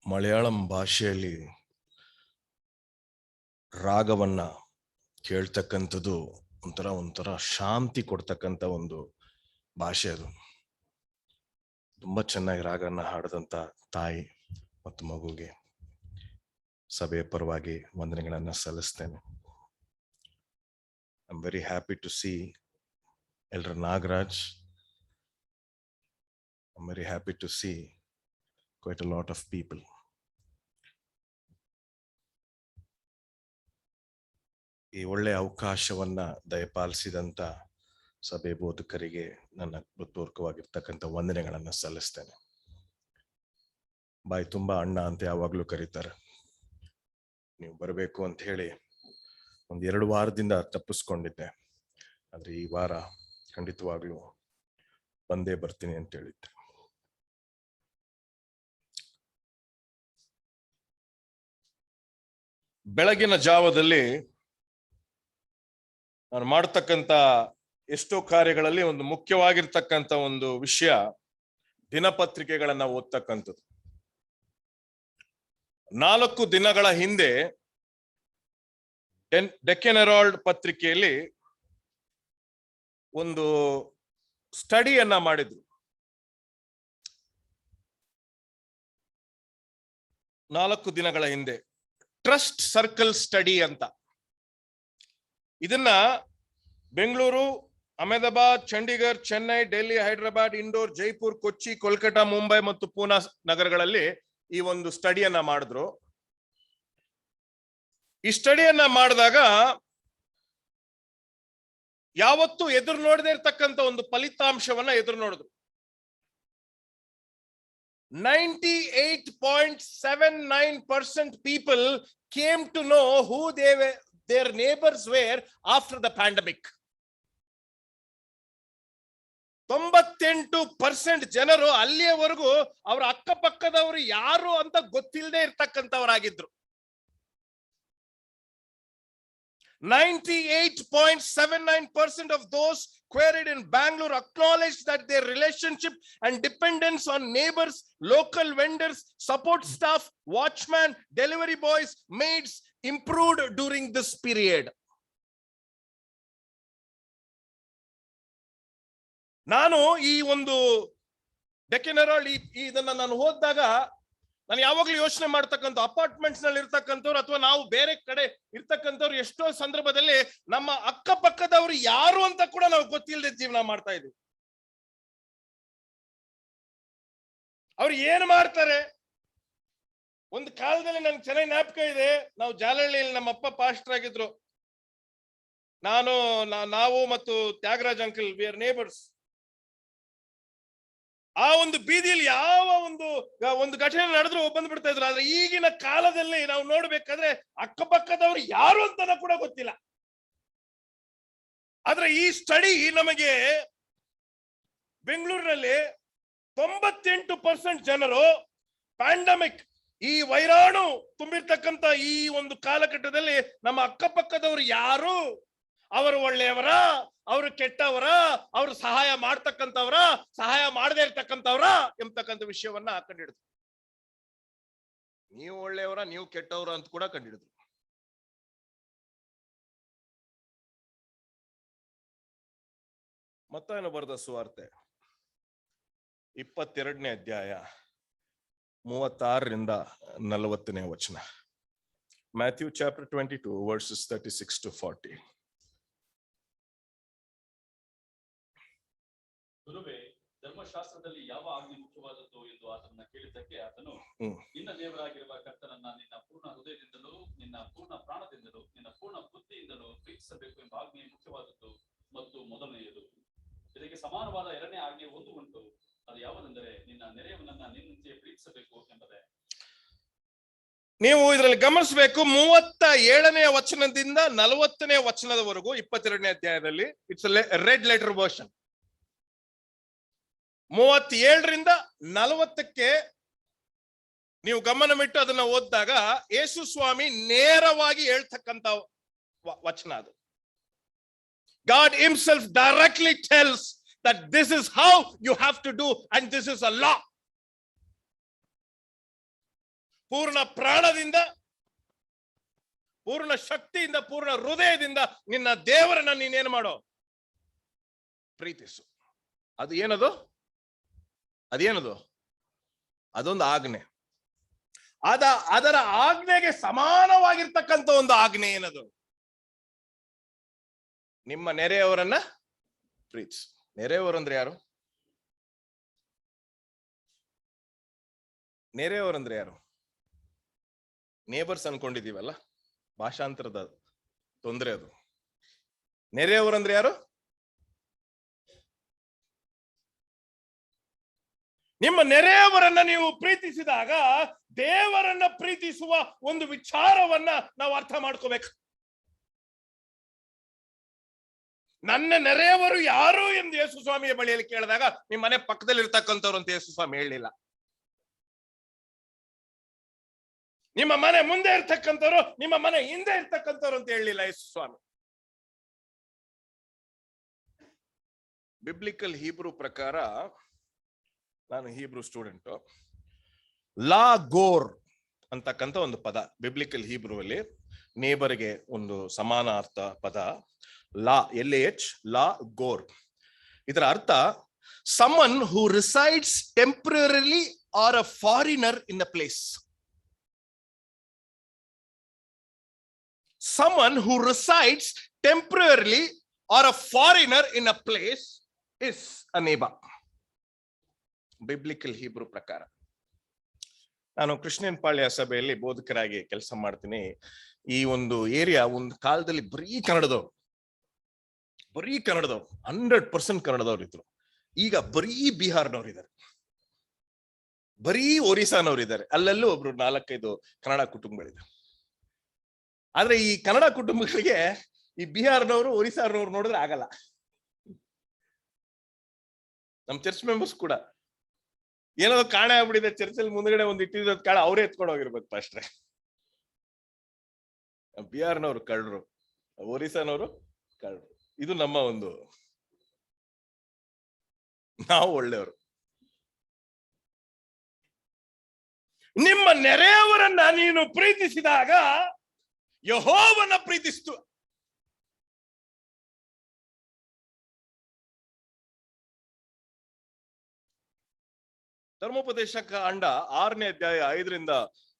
ಮಲಯಾಳಂ ಭಾಷೆಯಲ್ಲಿ ರಾಗವನ್ನ ಕೇಳ್ತಕ್ಕಂಥದ್ದು ಒಂಥರ ಶಾಂತಿ ಕೊಡ್ತಕ್ಕಂಥ ಒಂದು ಭಾಷೆ ಅದು. ತುಂಬಾ ಚೆನ್ನಾಗಿ ರಾಗನ ಹಾಡದಂತ ತಾಯಿ ಮತ್ತು ಮಗುಗೆ ಸಭೆಯ ಪರವಾಗಿ ವಂದನೆಗಳನ್ನ ಸಲ್ಲಿಸ್ತೇನೆ. I am very happy to see Elder Nagaraj. I'm very happy to see quite a lot of people. ಈ ಒಳ್ಳೆಯ ಅವಕಾಶವನ್ನ ದಯಪಾಲಿಸಿದಂತ ಸಭೆ ಬೋಧಕರಿಗೆ ನನ್ನ ಹೃತ್ಪೂರ್ವಕವಾಗಿರ್ತಕ್ಕಂಥ ವಂದನೆಗಳನ್ನ ಸಲ್ಲಿಸ್ತೇನೆ. ಬಾಯಿ ತುಂಬಾ ಅಣ್ಣ ಅಂತ ಯಾವಾಗ್ಲೂ ಕರೀತಾರೆ. ನೀವು ಬರಬೇಕು ಅಂತ ಹೇಳಿ 1-2 ವಾರದಿಂದ ತಪ್ಪಿಸ್ಕೊಂಡಿದ್ದೆ. ಆದ್ರೆ ಈ ವಾರ ಖಂಡಿತವಾಗ್ಲೂ ಬಂದೇ ಬರ್ತೀನಿ ಅಂತ ಹೇಳಿದ್ದೆ. ಬೆಳಗಿನ ಜಾವದಲ್ಲಿ ನಾನು ಮಾಡ್ತಕ್ಕಂಥ ಎಷ್ಟೋ ಕಾರ್ಯಗಳಲ್ಲಿ ಒಂದು ಮುಖ್ಯವಾಗಿರ್ತಕ್ಕಂಥ ಒಂದು ವಿಷಯ ದಿನಪತ್ರಿಕೆಗಳನ್ನ ಓದ್ತಕ್ಕಂಥದ್ದು. 4 ದಿನಗಳ ಹಿಂದೆ ಡೆಕ್ಕನ್ ಹೆರಾಲ್ಡ್ ಪತ್ರಿಕೆಯಲ್ಲಿ ಒಂದು ಸ್ಟಡಿಯನ್ನ ಮಾಡಿದ್ರು. 4 ದಿನಗಳ ಹಿಂದೆ ಟ್ರಸ್ಟ್ ಸರ್ಕಲ್ ಸ್ಟಡಿ ಅಂತ. ಇದನ್ನ ಬೆಂಗಳೂರು, ಅಹಮದಾಬಾದ್, ಚಂಡೀಗಢ, ಚೆನ್ನೈ, ಡೆಲ್ಲಿ, ಹೈದರಾಬಾದ್, ಇಂದೋರ್, ಜೈಪುರ್, ಕೊಚ್ಚಿ, ಕೋಲ್ಕತ್ತಾ, ಮುಂಬೈ ಮತ್ತು ಪೂನಾ ನಗರಗಳಲ್ಲಿ ಈ ಒಂದು ಸ್ಟಡಿಯನ್ನ ಮಾಡಿದ್ರು. ಈ ಸ್ಟಡಿಯನ್ನ ಮಾಡಿದಾಗ ಯಾವತ್ತೂ ಎದುರು ನೋಡದೆ ಇರ್ತಕ್ಕಂಥ ಒಂದು ಫಲಿತಾಂಶವನ್ನ ಎದುರು ನೋಡಿದ್ರು. 98.79% people came to know who their neighbors were after the pandemic. 98% ಜನರು ಅಲ್ಲಿಯವರೆಗೂ ಅವರ ಅಕ್ಕಪಕ್ಕದವರು ಯಾರು ಅಂತ ಗೊತ್ತಿಲ್ಲದೆ ಇರ್ತಕ್ಕಂಥವರಾಗಿದ್ರು. 98.79% of those queried in Bangalore acknowledged that their relationship and dependence on neighbors, local vendors, support staff, watchmen, delivery boys, maids improved during this period. ನಾನು ಈ ಒಂದು Deccan Herald ಇದನ್ನ ನಾನು ಓದಿದಾಗ ನಾನು ಯಾವಾಗ್ಲೂ ಯೋಚನೆ ಮಾಡ್ತಕ್ಕಂಥ ಅಪಾರ್ಟ್ಮೆಂಟ್ಸ್ ನಲ್ಲಿ ಇರ್ತಕ್ಕಂಥವ್ರು ಅಥವಾ ನಾವು ಬೇರೆ ಕಡೆ ಇರ್ತಕ್ಕಂಥವ್ರು ಎಷ್ಟೋ ಸಂದರ್ಭದಲ್ಲಿ ನಮ್ಮ ಅಕ್ಕಪಕ್ಕದವ್ರು ಯಾರು ಅಂತ ಕೂಡ ನಾವು ಗೊತ್ತಿಲ್ಲದೆ ಜೀವನ ಮಾಡ್ತಾ ಇದ್ವಿ. ಅವ್ರು ಏನ್ ಮಾಡ್ತಾರೆ, ಒಂದು ಕಾಲದಲ್ಲಿ ನನ್ಗೆ ಚೆನ್ನಾಗಿ ಜ್ಞಾಪಕ ಇದೆ. ನಾವು ಜಾಲಹಳ್ಳಿಯಲ್ಲಿ ನಮ್ಮ ಅಪ್ಪ ಪಾಸ್ಟರ್ ಆಗಿದ್ರು. ನಾವು ಮತ್ತು Thyagaraj uncle we are neighbours. ಆ ಒಂದು ಬೀದಿಯಲ್ಲಿ ಯಾವ ಒಂದು ಘಟನೆ ನಡೆದ್ರು ಬಂದ್ಬಿಡ್ತಾ ಇದ್ರು. ಆದ್ರೆ ಈಗಿನ ಕಾಲದಲ್ಲಿ ನಾವು ನೋಡ್ಬೇಕಾದ್ರೆ ಅಕ್ಕಪಕ್ಕದವ್ರು ಯಾರು ಅಂತ ಕೂಡ ಗೊತ್ತಿಲ್ಲ. ಆದ್ರೆ ಈ ಸ್ಟಡಿ ನಮಗೆ ಬೆಂಗಳೂರಿನಲ್ಲಿ 98% ಜನರು ಪ್ಯಾಂಡಮಿಕ್ ಈ ವೈರಾಣು ತುಂಬಿರ್ತಕ್ಕಂಥ ಈ ಒಂದು ಕಾಲಘಟ್ಟದಲ್ಲಿ ನಮ್ಮ ಅಕ್ಕಪಕ್ಕದವ್ರು ಯಾರು, ಅವರು ಒಳ್ಳೆಯವರ, ಅವರು ಕೆಟ್ಟವರ, ಅವರು ಸಹಾಯ ಮಾಡ್ತಕ್ಕಂಥವ್ರ, ಸಹಾಯ ಮಾಡದೇ ಇರ್ತಕ್ಕಂಥವ್ರ ಎಂಬತಕ್ಕಂಥ ವಿಷಯವನ್ನ ಕಂಡಿಡಿದ್ರು. ನೀವು ಒಳ್ಳೆಯವರ, ನೀವು ಕೆಟ್ಟವರ ಅಂತ ಕೂಡ ಕಂಡಿಡಿದ್ರು. ಮತ್ತಾಯನು ಬರೆದ ಸುವಾರ್ತೆ 22ನೇ ಅಧ್ಯಾಯ 36ರಿಂದ 40ನೇ ವಚನ. Matthew chapter 22 verses 36 to 40. ಗುರುವೇ, ಧರ್ಮಶಾಸ್ತ್ರದಲ್ಲಿ ಯಾವ ಆಜ್ಞೆ ಮುಖ್ಯವಾದದ್ದು ಎಂದು ಆತನನ್ನ ಕೇಳಿದ್ದಕ್ಕೆ ಆತನು, ನಿನ್ನ ದೇವರಾಗಿರುವ ಕರ್ತನನ್ನ ನಿನ್ನ ಪೂರ್ಣ ಹೃದಯದಿಂದಲೂ, ನಿನ್ನ ಪೂರ್ಣ ಪ್ರಾಣದಿಂದಲೂ, ನಿನ್ನ ಪೂರ್ಣ ಬುದ್ಧಿಯಿಂದಲೂ ಪ್ರೀತಿಸಬೇಕು ಎಂಬ ಆಜ್ಞೆ ಮುಖ್ಯವಾದದ್ದು ಮತ್ತು ಮೊದಲನೆಯದು. ಇದಕ್ಕೆ ಸಮಾನವಾದ ಎರಡನೇ ಆಜ್ಞೆ ಒಂದು ಉಂಟು, ಅದು ಯಾವುದೆಂದರೆ ನಿನ್ನ ನೆರೆಯವನನ್ನ ನಿನ್ನಂತೆಯೇ ಪ್ರೀತಿಸಬೇಕು ಎಂಬುದೇ. ನೀವು ಇದರಲ್ಲಿ ಗಮನಿಸಬೇಕು, 37ನೇ ವಚನದಿಂದ 40ನೇ ವಚನದವರೆಗೂ 22ನೇ ಅಧ್ಯಾಯದಲ್ಲಿ ಇಟ್ಸ್ ರೆಡ್ ಲೆಟರ್ ವರ್ಷನ್. 37ರಿಂದ 40ಕ್ಕೆ ನೀವು ಗಮನವಿಟ್ಟು ಅದನ್ನ ಓದಿದಾಗ ಯೇಸು ಸ್ವಾಮಿ ನೇರವಾಗಿ ಹೇಳ್ತಕ್ಕಂಥ ವಚನ ಅದು. God himself directly tells that this is how you have to do and this is a law. ಪೂರ್ಣ ಪ್ರಾಣದಿಂದ, ಪೂರ್ಣ ಶಕ್ತಿಯಿಂದ, ಪೂರ್ಣ ಹೃದಯದಿಂದ ನಿನ್ನ ದೇವರನ್ನ ನೀನೇನು ಮಾಡೋ, ಪ್ರೀತಿಸು. ಅದು ಏನದು? ಅದೇನದು? ಅದೊಂದು ಆಜ್ಞೆ. ಅದರ ಆಜ್ಞೆಗೆ ಸಮಾನವಾಗಿರ್ತಕ್ಕಂಥ ಒಂದು ಆಜ್ಞೆ ಏನದು? ನಿಮ್ಮ ನೆರೆಯವರನ್ನ ಪ್ರೀತಿಸು. ನೆರೆಯವರಂದ್ರೆ ಯಾರು? ನೆರೆಯವರಂದ್ರೆ ಯಾರು? ನೇಬರ್ಸ್ ಅನ್ಕೊಂಡಿದೀವಲ್ಲ, ಭಾಷಾಂತರದ ತೊಂದರೆ ಅದು. ನೆರೆಯವರಂದ್ರೆ ಯಾರು? ನಿಮ್ಮ ನೆರೆಯವರನ್ನ ನೀವು ಪ್ರೀತಿಸಿದಾಗ ದೇವರನ್ನ ಪ್ರೀತಿಸುವ ಒಂದು ವಿಚಾರವನ್ನ ನಾವು ಅರ್ಥ ಮಾಡ್ಕೋಬೇಕು. ನನ್ನ ನೆರೆಯವರು ಯಾರು ಎಂದು ಯೇಸು ಸ್ವಾಮಿಯ ಬಳಿಯಲ್ಲಿ ಕೇಳಿದಾಗ ನಿಮ್ಮ ಮನೆ ಪಕ್ಕದಲ್ಲಿ ಇರ್ತಕ್ಕಂಥವ್ರು ಅಂತ ಯೇಸು ಸ್ವಾಮಿ ಹೇಳಿಲ್ಲ. ನಿಮ್ಮ ಮನೆ ಮುಂದೆ ಇರ್ತಕ್ಕಂಥವ್ರು, ನಿಮ್ಮ ಮನೆ ಹಿಂದೆ ಇರ್ತಕ್ಕಂಥವ್ರು ಅಂತ ಹೇಳಿಲ್ಲ ಯೇಸು ಸ್ವಾಮಿ. ಬಿಬ್ಲಿಕಲ್ ಹೀಬ್ರೂ ಪ್ರಕಾರ, ನಾನು ಹೀಬ್ರೂ ಸ್ಟೂಡೆಂಟ್, ಲಾ ಗೋರ್ ಅಂತಕ್ಕಂಥ ಒಂದು ಪದ ಬಿಬ್ಲಿಕಲ್ ಹೀಬ್ರೂ ಅಲ್ಲಿ ನೇಬರ್ಗೆ ಒಂದು ಸಮಾನ ಅರ್ಥ ಪದ ಲಾ, LAH, ಲಾ ಗೋರ್. ಇದರ ಅರ್ಥ someone who resides temporarily or a foreigner in a place. Someone who resides temporarily or a foreigner in a place is a neighbor. Biblical Hebrew ಪ್ರಕಾರ. ನಾನು ಕೃಷ್ಣನ್ ಪಾಳ್ಯ ಸಭೆಯಲ್ಲಿ ಬೋಧಕರಾಗಿ ಕೆಲಸ ಮಾಡ್ತೀನಿ. ಈ ಒಂದು ಏರಿಯಾ ಒಂದು ಕಾಲದಲ್ಲಿ ಬರೀ ಕನ್ನಡದವ್ರು 100% ಕನ್ನಡದವ್ರು ಇದ್ರು. ಈಗ ಬರೀ ಬಿಹಾರ್ನವ್ರು ಇದ್ದಾರೆ, ಬರೀ ಒರಿಸ್ಸಾನವ್ರು ಇದ್ದಾರೆ. ಅಲ್ಲಲ್ಲೂ ಒಬ್ರು 4-5 ಕನ್ನಡ ಕುಟುಂಬಗಳಿದೆ. ಆದ್ರೆ ಈ ಕನ್ನಡ ಕುಟುಂಬಗಳಿಗೆ ಈ ಬಿಹಾರ್ನವರು, ಒರಿಸ್ಸಾನವ್ರು ನೋಡಿದ್ರೆ ಆಗಲ್ಲ. ನಮ್ ಚರ್ಚ್ ಮೆಂಬರ್ಸ್ ಕೂಡ ಏನೋ ಕಾಣೆ ಆಗ್ಬಿಟ್ಟಿದೆ, ಚರ್ಚಲ್ಲಿ ಮುಂದ್ಗಡೆ ಒಂದು ಇಟ್ಟಿರೋದ್ ಕಾಳ ಅವರೇ ಎತ್ಕೊಂಡು ಹೋಗಿರ್ಬೇಕು ಅಷ್ಟೇ. ಬಿಹಾರ್ನವ್ರು ಕಳ್ಳರು, ಒರಿಸ್ಸಾನವರು ಕಳ್ಳರು. ಇದು ನಮ್ಮ ಒಂದು, ನಾವು ಒಳ್ಳೆಯವರು. ನಿಮ್ಮ ನೆರೆಯವರನ್ನ ನೀನು ಪ್ರೀತಿಸಿದಾಗ ಯೆಹೋವನ ಪ್ರೀತಿಸ್ತು. ಧರ್ಮೋಪದೇಶ ಕಾಂಡ 6ನೇ ಅಧ್ಯಾಯ 5ರಿಂದ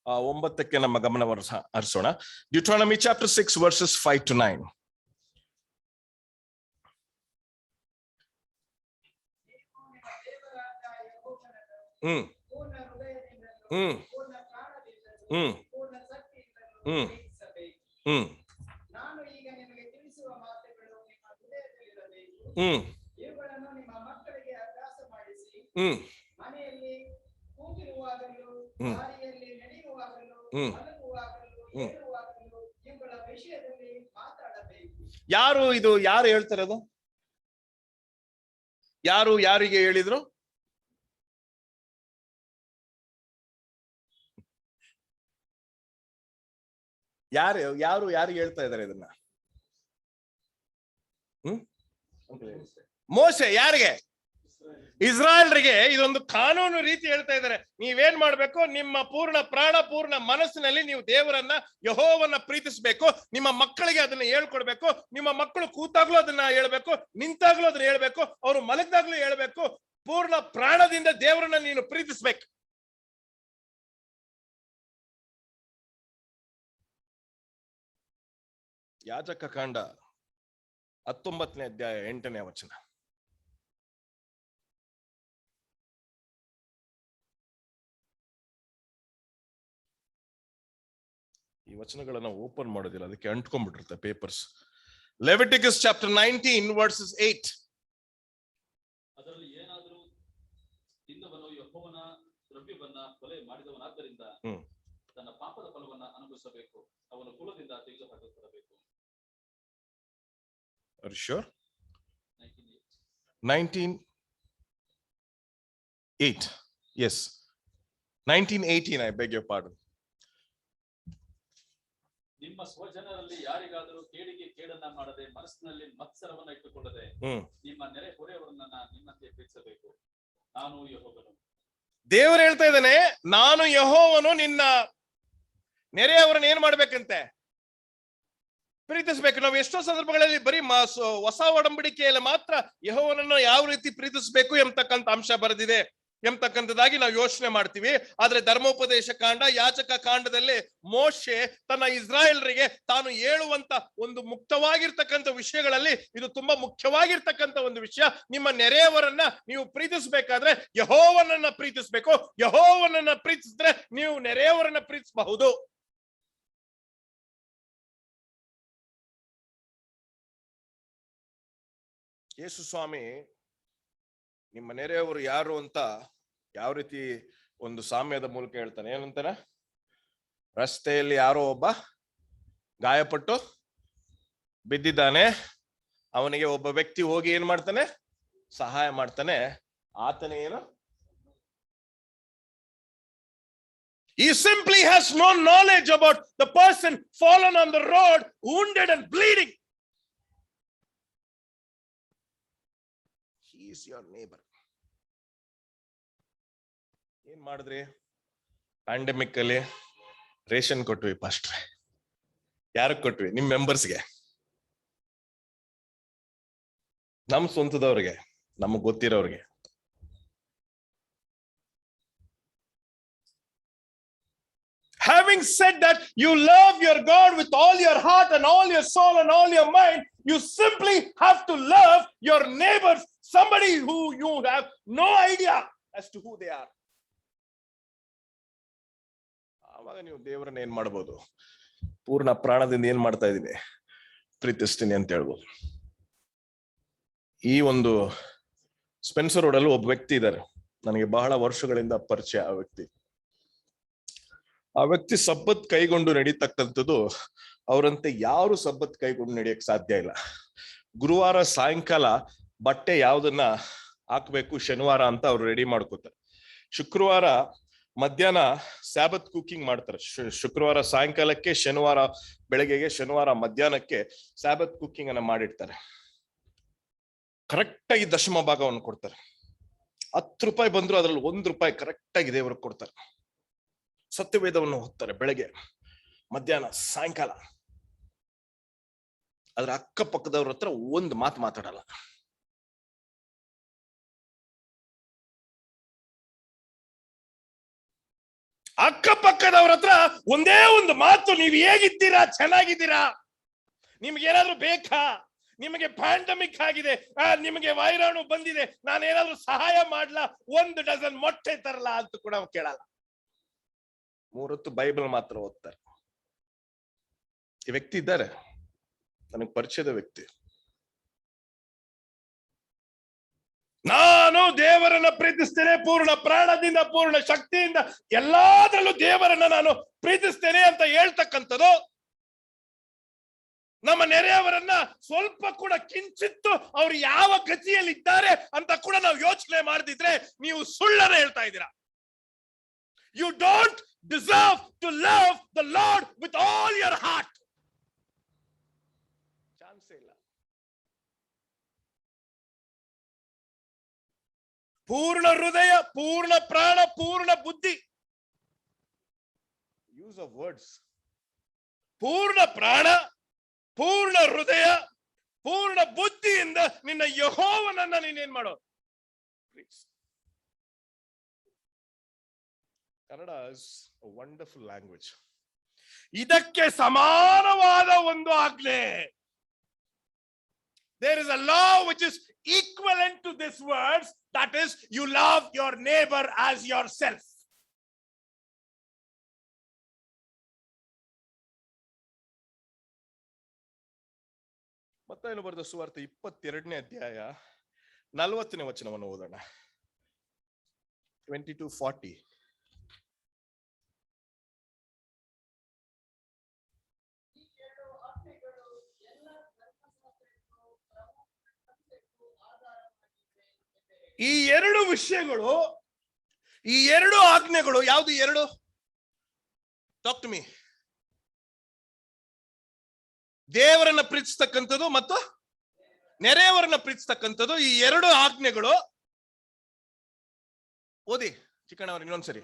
9ಕ್ಕೆ ನಮ್ಮ ಗಮನವನ್ನು ಹರಿಸೋಣ. Deuteronomy chapter 6 versus 5 to 9. ಹ್ಮ್ ಹ್ಮ್ ಹ್ಮ್ ಹ್ಮ್ ಹ್ಮ್ ನಾನು ಈಗ ನಿಮಗೆ ತಿಳಿಸುವ ಮಾತುಗಳು ನಿಮ್ಮ ಹೃದಯದಲ್ಲಿರಬೇಕು. ಇವುಗಳನ್ನು ನಿಮ್ಮ ಮಕ್ಕಳಿಗೆ ಅಭ್ಯಾಸ ಮಾಡಿಸಿ, ಮನೆಯಲ್ಲಿ ಕೂತಿರುವಾಗಲೂ, ದಾರಿಯಲ್ಲಿ ನಡೆಯುವಾಗಲೂ, ಮಲಗುವಾಗಲೂ, ಏಳುವಾಗಲೂ ಇವುಗಳ ವಿಷಯದಲ್ಲಿ ಮಾತಾಡಬೇಕು. ಯಾರು ಹೇಳ್ತಾರೆ ಅದು? ಯಾರಿಗೆ ಹೇಳಿದ್ರು? ಯಾರಿಗೆ ಹೇಳ್ತಾ ಇದ್ದಾರೆ ಇದನ್ನ? ಮೋಶೆ. ಯಾರಿಗೆ? ಇಸ್ರಾಯೇಲ್ರಿಗೆ ಇದೊಂದು ಕಾನೂನು ರೀತಿ ಹೇಳ್ತಾ ಇದ್ದಾರೆ. ನೀವೇನ್ ಮಾಡ್ಬೇಕು? ನಿಮ್ಮ ಪೂರ್ಣ ಪ್ರಾಣ ಪೂರ್ಣ ಮನಸ್ಸಿನಲ್ಲಿ ನೀವು ದೇವರನ್ನ, ಯೆಹೋವನ್ನ ಪ್ರೀತಿಸ್ಬೇಕು. ನಿಮ್ಮ ಮಕ್ಕಳಿಗೆ ಅದನ್ನ ಹೇಳ್ಕೊಡ್ಬೇಕು. ನಿಮ್ಮ ಮಕ್ಕಳು ಕೂತಾಗ್ಲೂ ಅದನ್ನ ಹೇಳ್ಬೇಕು, ನಿಂತಾಗ್ಲೂ ಅದನ್ನ ಹೇಳ್ಬೇಕು, ಅವ್ರು ಮಲಗ್ದಾಗ್ಲೂ ಹೇಳ್ಬೇಕು. ಪೂರ್ಣ ಪ್ರಾಣದಿಂದ ದೇವರನ್ನ ನೀನು ಪ್ರೀತಿಸ್ಬೇಕು. ಯಾಜಕ ಕಾಂಡ 19ನೇ ಅಧ್ಯಾಯ 8ನೇ ವಚನ. ಈ ವಚನಗಳನ್ನ ಓಪನ್ ಮಾಡೋದಿಲ್ಲ, ಅದಕ್ಕೆ ಅಂಟ್ಕೊಂಡ್ಬಿಟ್ಟಿರುತ್ತೆ ಪೇಪರ್ಸ್. Leviticus chapter 19 versus 8. ಅದರಲ್ಲಿ ಏನಾದರೂ ತಿಂದವನು ಯೆಹೋವನ ದ್ರವ್ಯವನ್ನ ಕೊಲೆ ಮಾಡಿದವನಾದ್ದರಿಂದ ತನ್ನ ಪಾಪದ ಫಲವನ್ನ ಅನುಭವಿಸಬೇಕು. ಅವನ ಕುಲದಿಂದ ತೆಗೆದುಹಾಕಲ್ಪಡಬೇಕು. Are you sure? 19:8. Yes. 19:18. I beg your pardon. ನಿಮ್ಮ ಸ್ವಜನರಲ್ಲಿ ಯಾರಿಗಾದರೂ ಕೇಡಿಗೆ ಕೇಡನ್ನ ಮಾಡದೆ ಮನಸ್ಸಿನಲ್ಲಿ ಮತ್ಸರವನ್ನ ಇಟ್ಟುಕೊಳ್ಳದೆ ನಿಮ್ಮ ನೆರೆ ಹೊರೆಯವರನ್ನ ನಿಮ್ಮಂತೆ ಪ್ರೀತಿಸಬೇಕು. ನಾನು ಯೆಹೋವನು. ದೇವರು ಹೇಳ್ತಾ ಇದ್ದಾನೆ, ನಾನು ಯೆಹೋವನು. ನಿನ್ನ ನೆರೆಯವರನ್ನ ಏನ್ ಮಾಡ್ಬೇಕಂತೆ? ಪ್ರೀತಿಸ್ಬೇಕು. ನಾವು ಎಷ್ಟೋ ಸಂದರ್ಭಗಳಲ್ಲಿ ಬರೀ ಹೊಸ ಒಡಂಬಡಿಕೆಯಲ್ಲಿ ಮಾತ್ರ ಯೆಹೋವನನ್ನು ಯಾವ ರೀತಿ ಪ್ರೀತಿಸ್ಬೇಕು ಎಂಬತಕ್ಕಂಥ ಅಂಶ ಬರೆದಿದೆ ಎಂಬತಕ್ಕಂಥದ್ದಾಗಿ ನಾವು ಯೋಚನೆ ಮಾಡ್ತೀವಿ. ಆದ್ರೆ ಧರ್ಮೋಪದೇಶ ಕಾಂಡ, ಯಾಜಕ ಕಾಂಡದಲ್ಲಿ ಮೋಶೆ ತನ್ನ ಇಸ್ರಾಯೇಲ್ರಿಗೆ ತಾನು ಹೇಳುವಂತ ಒಂದು ಮುಕ್ತವಾಗಿರ್ತಕ್ಕಂಥ ವಿಷಯಗಳಲ್ಲಿ ಇದು ತುಂಬಾ ಮುಖ್ಯವಾಗಿರ್ತಕ್ಕಂಥ ಒಂದು ವಿಷಯ. ನಿಮ್ಮ ನೆರೆಯವರನ್ನ ನೀವು ಪ್ರೀತಿಸ್ಬೇಕಾದ್ರೆ ಯೆಹೋವನನ್ನ ಪ್ರೀತಿಸ್ಬೇಕು. ಯೆಹೋವನನ್ನ ಪ್ರೀತಿಸಿದ್ರೆ ನೀವು ನೆರೆಯವರನ್ನ ಪ್ರೀತಿಸಬಹುದು. ಯೇಸು ಸ್ವಾಮಿ ನಿಮ್ಮ ನೆರೆಯವರು ಯಾರು ಅಂತ ಯಾವ ರೀತಿ ಒಂದು ಸಾಮ್ಯದ ಮೂಲಕ ಹೇಳ್ತಾನೆ. ಏನಂತಾನೆ? ರಸ್ತೆಯಲ್ಲಿ ಯಾರೋ ಒಬ್ಬ ಗಾಯಪಟ್ಟು ಬಿದ್ದಿದ್ದಾನೆ. ಅವನಿಗೆ ಒಬ್ಬ ವ್ಯಕ್ತಿ ಹೋಗಿ ಏನ್ ಮಾಡ್ತಾನೆ? ಸಹಾಯ ಮಾಡ್ತಾನೆ. ಆತನೇ ಏನು? He simply has no knowledge about the person fallen on the road, wounded and bleeding. He is your neighbor. ಏನ್ ಮಾಡಿದ್ರಿ? ಪ್ಯಾಂಡಮಿಕ್ ಅಲ್ಲಿ ರೇಷನ್ ಕೊಟ್ವಿ ಪಾಸ್ಟ್ರೆ. ಯಾರಿಗೆ ಕೊಟ್ವಿ? ನಿಮ್ ಮೆಂಬರ್ಸ್ಗೆ, ನಮ್ ಸ್ವಂತದವ್ರಿಗೆ, ನಮಗ್ ಗೊತ್ತಿರೋರ್ಗೆ. Having said that, you love your God with all your heart and all your soul and all your mind. You simply have to love your neighbors, somebody who you have no idea as to who they are. ಆವಾಗ ನೀವು ದೇವರನ್ನ ಏನ್ ಮಾಡ್ಬೋದು? ಪೂರ್ಣ ಪ್ರಾಣದಿಂದ ಏನ್ ಮಾಡ್ತಾ ಇದ್ದೀನಿ? ಪ್ರೀತಿಸ್ತೀನಿ ಅಂತ ಹೇಳ್ಬೋದು. ಈ ಒಂದು ಸ್ಪೆನ್ಸರ್ ರೋಡ್ ಅಲ್ಲಿ ಒಬ್ಬ ವ್ಯಕ್ತಿ ಇದ್ದಾರೆ, ನನಗೆ ಬಹಳ ವರ್ಷಗಳಿಂದ ಪರಿಚಯ. ಆ ವ್ಯಕ್ತಿ ಸಬ್ಬತ್ ಕೈಗೊಂಡು ನಡೀತಕ್ಕಂಥದ್ದು ಅವರಂತೆ ಯಾರು ಸಬ್ಬತ್ ಕೈಗೊಂಡು ನಡೆಯಕ್ ಸಾಧ್ಯ ಇಲ್ಲ. ಗುರುವಾರ ಸಾಯಂಕಾಲ ಬಟ್ಟೆ ಯಾವ್ದನ್ನ ಹಾಕ್ಬೇಕು ಶನಿವಾರ ಅಂತ ಅವ್ರು ರೆಡಿ ಮಾಡ್ಕೋತಾರೆ. ಶುಕ್ರವಾರ ಮಧ್ಯಾಹ್ನ ಸ್ಯಾಬತ್ ಕುಕಿಂಗ್ ಮಾಡ್ತಾರೆ. ಶುಕ್ರವಾರ ಸಾಯಂಕಾಲಕ್ಕೆ, ಶನಿವಾರ ಬೆಳಗ್ಗೆಗೆ, ಶನಿವಾರ ಮಧ್ಯಾಹ್ನಕ್ಕೆ ಸ್ಯಾಬತ್ ಕುಕಿಂಗ್ ಅನ್ನ ಮಾಡಿರ್ತಾರೆ. ಕರೆಕ್ಟ್ ಆಗಿ ದಶಮ ಭಾಗವನ್ನು ಕೊಡ್ತಾರೆ. 10 ರೂಪಾಯಿ ಬಂದ್ರು ಅದ್ರಲ್ಲಿ 1 ರೂಪಾಯಿ ಕರೆಕ್ಟ್ ಆಗಿ ದೇವರಿಗೆ ಕೊಡ್ತಾರೆ. ಸತ್ಯವೇದವನ್ನು ಓದ್ತಾರೆ ಬೆಳಗ್ಗೆ, ಮಧ್ಯಾಹ್ನ, ಸಾಯಂಕಾಲ. ಅದ್ರ ಅಕ್ಕಪಕ್ಕದವ್ರ ಹತ್ರ ಒಂದು ಮಾತು ಮಾತಾಡಲ್ಲ. ಅಕ್ಕಪಕ್ಕದವ್ರ ಹತ್ರ ಒಂದೇ ಒಂದು ಮಾತು, ನೀವು ಹೇಗಿದ್ದೀರಾ, ಚೆನ್ನಾಗಿದ್ದೀರಾ, ನಿಮ್ಗೆ ಏನಾದ್ರು ಬೇಕಾ, ನಿಮಗೆ ಪ್ಯಾಂಡಮಿಕ್ ಆಗಿದೆ, ನಿಮಗೆ ವೈರಾಣು ಬಂದಿದೆ, ನಾನೇನಾದ್ರೂ ಸಹಾಯ ಮಾಡ್ಲಾ, 1 ಡಜನ್ ಮೊಟ್ಟೆ ತರಲ್ಲ ಅಂತ ಕೂಡ ಕೇಳಲ್ಲ. 3 ಹೊತ್ತು ಬೈಬಲ್ ಮಾತ್ರ ಓದ್ತಾರೆ. ಈ ವ್ಯಕ್ತಿ ಇದ್ದಾರೆ, ನನಗೆ ಪರಿಚಯದ ವ್ಯಕ್ತಿ. ನಾನು ದೇವರನ್ನ ಪ್ರೀತಿಸ್ತೇನೆ ಪೂರ್ಣ ಪ್ರಾಣದಿಂದ, ಪೂರ್ಣ ಶಕ್ತಿಯಿಂದ, ಎಲ್ಲಾದ್ರಲ್ಲೂ ದೇವರನ್ನ ನಾನು ಪ್ರೀತಿಸ್ತೇನೆ ಅಂತ ಹೇಳ್ತಕ್ಕಂಥದ್ದು, ನಮ್ಮ ನೆರೆಯವರನ್ನ ಸ್ವಲ್ಪ ಕೂಡ ಕಿಂಚಿತ್ತು ಅವ್ರು ಯಾವ ಗತಿಯಲ್ಲಿ ಇದ್ದಾರೆ ಅಂತ ಕೂಡ ನಾವು ಯೋಚನೆ ಮಾಡದಿದ್ರೆ ನೀವು ಸುಳ್ಳನ್ನ ಹೇಳ್ತಾ ಇದ್ದೀರಾ. You don't deserve to love the Lord with all your heart. ಚಾನ್ಸೇ ಇಲ್ಲ. ಪೂರ್ಣ ಹೃದಯ, ಪೂರ್ಣ ಪ್ರಾಣ, ಪೂರ್ಣ ಬುದ್ಧಿ. Use of words. ಪೂರ್ಣ ಪ್ರಾಣ, ಪೂರ್ಣ ಹೃದಯ, ಪೂರ್ಣ ಬುದ್ಧಿಯಿಂದ ನಿನ್ನ ಯೆಹೋವನನ್ನ ನೀನೇನ್ ಮಾಡೋ. Kannada is a wonderful language. ಇದಕ್ಕೆ ಸಮಾನವಾದ ಒಂದು ಆಜ್ಞೆ. There is a law which is equivalent to this words, that is, you love your neighbor as yourself. ಮತ್ತಾಯನು ಬರೆದ ಸುವಾರ್ತೆ 22ನೇ ಅಧ್ಯಾಯ 40ನೇ ವಚನವನ್ನು ಓದೋಣ. 22:40. ಈ 2 ವಿಷಯಗಳು, ಈ 2 ಆಜ್ಞೆಗಳು ಯಾವುದು? 2 ಟಾಕ್ ಟು ಮೀ. ದೇವರನ್ನ ಪ್ರೀತಿಸ್ತಕ್ಕಂಥದ್ದು ಮತ್ತು ನೆರೆಯವರನ್ನ ಪ್ರೀತಿಸ್ತಕ್ಕಂಥದ್ದು. ಈ 2 ಆಜ್ಞೆಗಳು ಓದಿ ಚಿಕ್ಕಣ್ಣವ್ರು ಇನ್ನೊಂದ್ಸರಿ.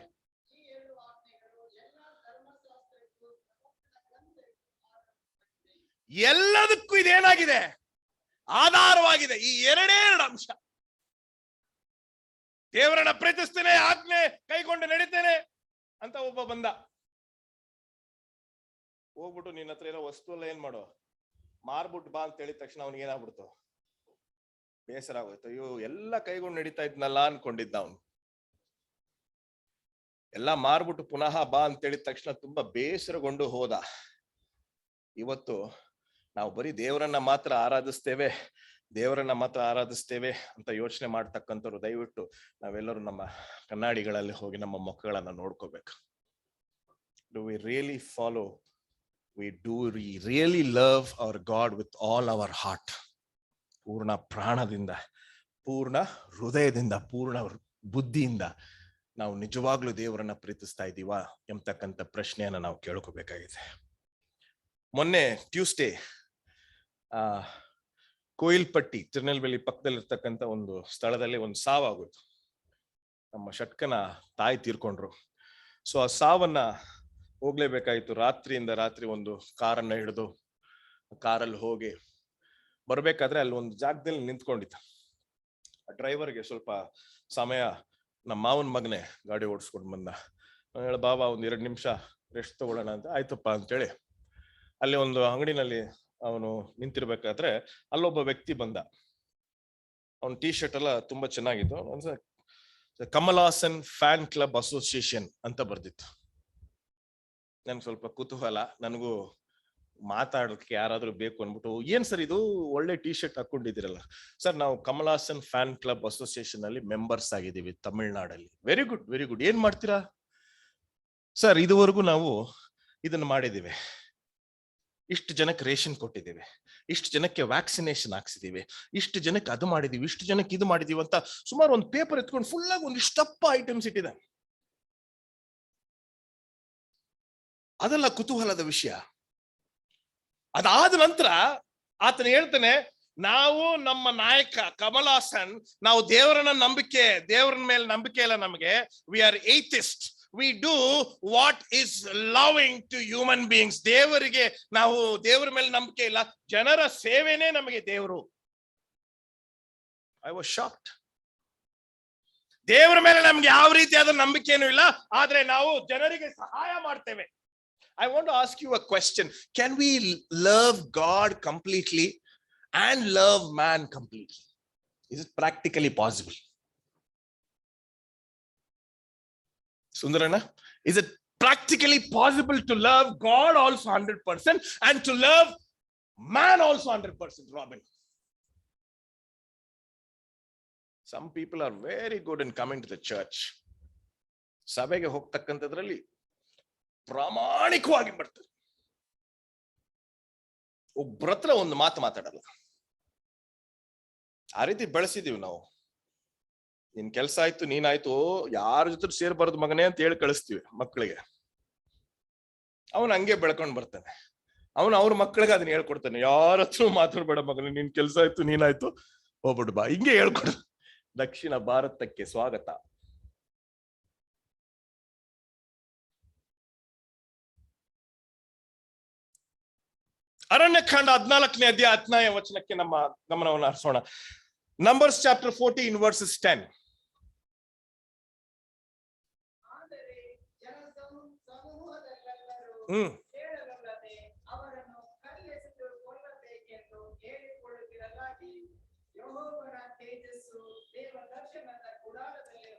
ಎಲ್ಲದಕ್ಕೂ ಇದೇನಾಗಿದೆ? ಆಧಾರವಾಗಿದೆ. ಈ 2 ಅಂಶ. ದೇವರನ್ನ ಪ್ರೀತಿಸ್ತೇನೆ, ಆಜ್ಞೆ ಕೈಗೊಂಡು ನಡೀತೇನೆ ಅಂತ ಒಬ್ಬ ಬಂದ, ಹೋಗ್ಬಿಟ್ಟು ನಿನ್ನ ಹತ್ರ ಇರೋ ವಸ್ತು ಎಲ್ಲ ಏನ್ ಮಾಡೋ, ಮಾರ್ಬಿಟ್ಟು ಬಾ ಅಂತ ಹೇಳಿದ ತಕ್ಷಣ ಅವ್ನಿಗೆ ಏನಾಗ್ಬಿಡ್ತು? ಬೇಸರ ಆಗೋಯ್ತು. ಅಯ್ಯೋ, ಎಲ್ಲ ಕೈಗೊಂಡು ನಡೀತಾ ಇದ್ನಲ್ಲ ಅನ್ಕೊಂಡಿದ್ದ ಅವನು. ಎಲ್ಲ ಮಾರ್ಬಿಟ್ಟು ಪುನಃ ಬಾ ಅಂತ ಹೇಳಿದ ತಕ್ಷಣ ತುಂಬಾ ಬೇಸರಗೊಂಡು ಹೋದ. ಇವತ್ತು ನಾವು ಬರೀ ದೇವರನ್ನ ಮಾತ್ರ ಆರಾಧಿಸ್ತೇವೆ, ದೇವರನ್ನ ಮಾತ್ರ ಆರಾಧಿಸ್ತೇವೆ ಅಂತ ಯೋಚನೆ ಮಾಡ್ತಕ್ಕಂಥವ್ರು ದಯವಿಟ್ಟು ನಾವೆಲ್ಲರೂ ನಮ್ಮ ಕನ್ನಡಿಗಳಲ್ಲಿ ಹೋಗಿ ನಮ್ಮ ಮುಖಗಳನ್ನ ನೋಡ್ಕೋಬೇಕು. Do we really follow? We really love our God with all our heart? ಪೂರ್ಣ ಪ್ರಾಣದಿಂದ, ಪೂರ್ಣ ಹೃದಯದಿಂದ, ಪೂರ್ಣ ಬುದ್ಧಿಯಿಂದ ನಾವು ನಿಜವಾಗ್ಲೂ ದೇವರನ್ನ ಪ್ರೀತಿಸ್ತಾ ಇದ್ದೀವಾ ಎಂಬತಕ್ಕಂಥ ಪ್ರಶ್ನೆಯನ್ನ ನಾವು ಕೇಳ್ಕೋಬೇಕಾಗಿದೆ. ಮೊನ್ನೆ ಟ್ಯೂಸ್ಡೇ ಕೋಯಿಲ್ಪಟ್ಟಿ, ತಿರುನೆಲ್ವೇಲಿ ಪಕ್ಕದಲ್ಲಿರ್ತಕ್ಕಂಥ ಒಂದು ಸ್ಥಳದಲ್ಲಿ ಒಂದು ಸಾವಾಗೋಯ್ತು. ನಮ್ಮ ಷಟ್ಕನ ತಾಯಿ ತೀರ್ಕೊಂಡ್ರು. ಸೊ ಆ ಸಾವನ್ನ ಹೋಗ್ಲೇಬೇಕಾಯ್ತು. ರಾತ್ರಿಯಿಂದ ರಾತ್ರಿ ಒಂದು ಕಾರನ್ನ ಹಿಡಿದು ಕಾರಲ್ಲಿ ಹೋಗಿ ಬರ್ಬೇಕಾದ್ರೆ ಅಲ್ಲಿ ಒಂದು ಜಾಗದಲ್ಲಿ ನಿಂತ್ಕೊಂಡಿತ್ತು. ಆ ಡ್ರೈವರ್ಗೆ ಸ್ವಲ್ಪ ಸಮಯ, ನಮ್ಮ ಮಾವನ ಮಗನೇ ಗಾಡಿ ಓಡಿಸ್ಕೊಂಡು ಬಂದ. ಹೇಳ, ಬಾಬಾ ಒಂದ್ 2 ನಿಮಿಷ ರೆಸ್ಟ್ ತಗೊಳ್ಳೋಣ ಅಂತ. ಆಯ್ತಪ್ಪ ಅಂತೇಳಿ ಅಲ್ಲಿ ಒಂದು ಅಂಗಡಿನಲ್ಲಿ ಅವನು ನಿಂತಿರ್ಬೇಕಾದ್ರೆ ಅಲ್ಲೊಬ್ಬ ವ್ಯಕ್ತಿ ಬಂದ. ಅವನ ಟೀ ಶರ್ಟ್ ಎಲ್ಲ ತುಂಬಾ ಚೆನ್ನಾಗಿತ್ತು. ಕಮಲಾಸನ್ ಫ್ಯಾನ್ ಕ್ಲಬ್ ಅಸೋಸಿಯೇಷನ್ ಅಂತ ಬರ್ದಿತ್ತು. ನನ್ಗೆ ಸ್ವಲ್ಪ ಕುತೂಹಲ, ನನಗೂ ಮಾತಾಡೋಕೆ ಯಾರಾದ್ರೂ ಬೇಕು ಅನ್ಬಿಟ್ಟು, ಏನ್ ಸರ್ ಇದು ಒಳ್ಳೆ ಟೀ ಶರ್ಟ್ ಹಾಕೊಂಡಿದ್ದೀರಲ್ಲ? ಸರ್, ನಾವು ಕಮಲಾಸನ್ ಫ್ಯಾನ್ ಕ್ಲಬ್ ಅಸೋಸಿಯೇಷನ್ ಅಲ್ಲಿ ಮೆಂಬರ್ಸ್ ಆಗಿದ್ದೀವಿ ತಮಿಳ್ನಾಡಲ್ಲಿ. Very good, very good. ಏನ್ ಮಾಡ್ತೀರಾ ಸರ್? ಇದುವರೆಗೂ ನಾವು ಇದನ್ನ ಮಾಡಿದ್ದೀವಿ, ಇಷ್ಟು ಜನಕ್ಕೆ ರೇಷನ್ ಕೊಟ್ಟಿದ್ದೀವಿ, ಇಷ್ಟು ಜನಕ್ಕೆ ವ್ಯಾಕ್ಸಿನೇಷನ್ ಹಾಕ್ಸಿದೀವಿ, ಇಷ್ಟು ಜನಕ್ಕೆ ಅದು ಮಾಡಿದೀವಿ, ಇಷ್ಟು ಜನಕ್ಕೆ ಇದು ಮಾಡಿದೀವಿ ಅಂತ ಸುಮಾರು ಒಂದು ಪೇಪರ್ ಎತ್ಕೊಂಡು ಫುಲ್ ಆಗಿ ಒಂದು ಇಷ್ಟಪ್ಪ ಐಟಮ್ಸ್ ಇಟ್ಟಿದೆ. ಅದೆಲ್ಲ ಕುತೂಹಲದ ವಿಷಯ. ಅದಾದ ನಂತರ ಆತನ ಹೇಳ್ತಾನೆ, ನಾವು ನಮ್ಮ ನಾಯಕ ಕಮಲ್ ಹಾಸನ್, ನಾವು ದೇವರ ಮೇಲೆ ನಂಬಿಕೆ ಇಲ್ಲ ನಮಗೆ. We are atheist. We do what is loving to human beings. ದೇವರಿಗೆ ನಾವು ದೇವರ ಮೇಲೆ ನಂಬಿಕೆ ಇಲ್ಲ, ಜನರ ಸೇವೆನೇ ನಮಗೆ ದೇವರು. I was shocked. ದೇವರ ಮೇಲೆ ನಮ್ಗೆ ಯಾವ ರೀತಿಯಾದ ನಂಬಿಕೆನೂ ಇಲ್ಲ, ಆದ್ರೆ ನಾವು ಜನರಿಗೆ ಸಹಾಯ ಮಾಡ್ತೇವೆ. I want to ask you a question. Can we love God completely and love man completely? Is it practically possible? Sundarana, is it practically possible to love God also 100% and to love man also 100%, Robin? Some people are very good in coming to the church. ಸಭೆಗೆ ಹೋಗ್ತಕ್ಕಂಥದ್ರಲ್ಲಿ ಪ್ರಾಮಾಣಿಕವಾಗಿ ಬರ್ತಾರೆ. ಒಬ್ಬರತ್ರ ಒಂದು ಮಾತು ಮಾತಾಡಲ್ಲ. ಆ ರೀತಿ ಬೆಳೆಸಿದೀವಿ ನಾವು. ನಿನ್ ಕೆಲ್ಸ ಆಯ್ತು, ನೀನಾಯ್ತು, ಯಾರ ಜೊತೆ ಸೇರ್ಬಾರ್ದು ಮಗನೇ ಅಂತ ಹೇಳಿ ಕಳಿಸ್ತೀವಿ ಮಕ್ಕಳಿಗೆ. ಅವನು ಹಂಗೆ ಬೆಳ್ಕೊಂಡ್ ಬರ್ತಾನೆ. ಅವನು ಅವ್ರ ಮಕ್ಕಳಿಗೆ ಅದನ್ನ ಹೇಳ್ಕೊಡ್ತಾನೆ, ಯಾರ ಹತ್ರ ಮಾತಾಡ್ಬೇಡ ಮಗನೇ, ನಿನ್ ಕೆಲ್ಸ ಆಯ್ತು, ನೀನಾಯ್ತು, ಹೋಗ್ಬಿಡು ಬಾ, ಹಿಂಗೆ ಹೇಳ್ಕೊಡ. ದಕ್ಷಿಣ ಭಾರತಕ್ಕೆ ಸ್ವಾಗತ. ಅರಣ್ಯಕಾಂಡ 14ನೇ ಅಧ್ಯಾಯ 10ನೇ ವಚನಕ್ಕೆ ನಮ್ಮ ಗಮನವನ್ನು ಹರಿಸೋಣ. Numbers chapter 14 verses 10.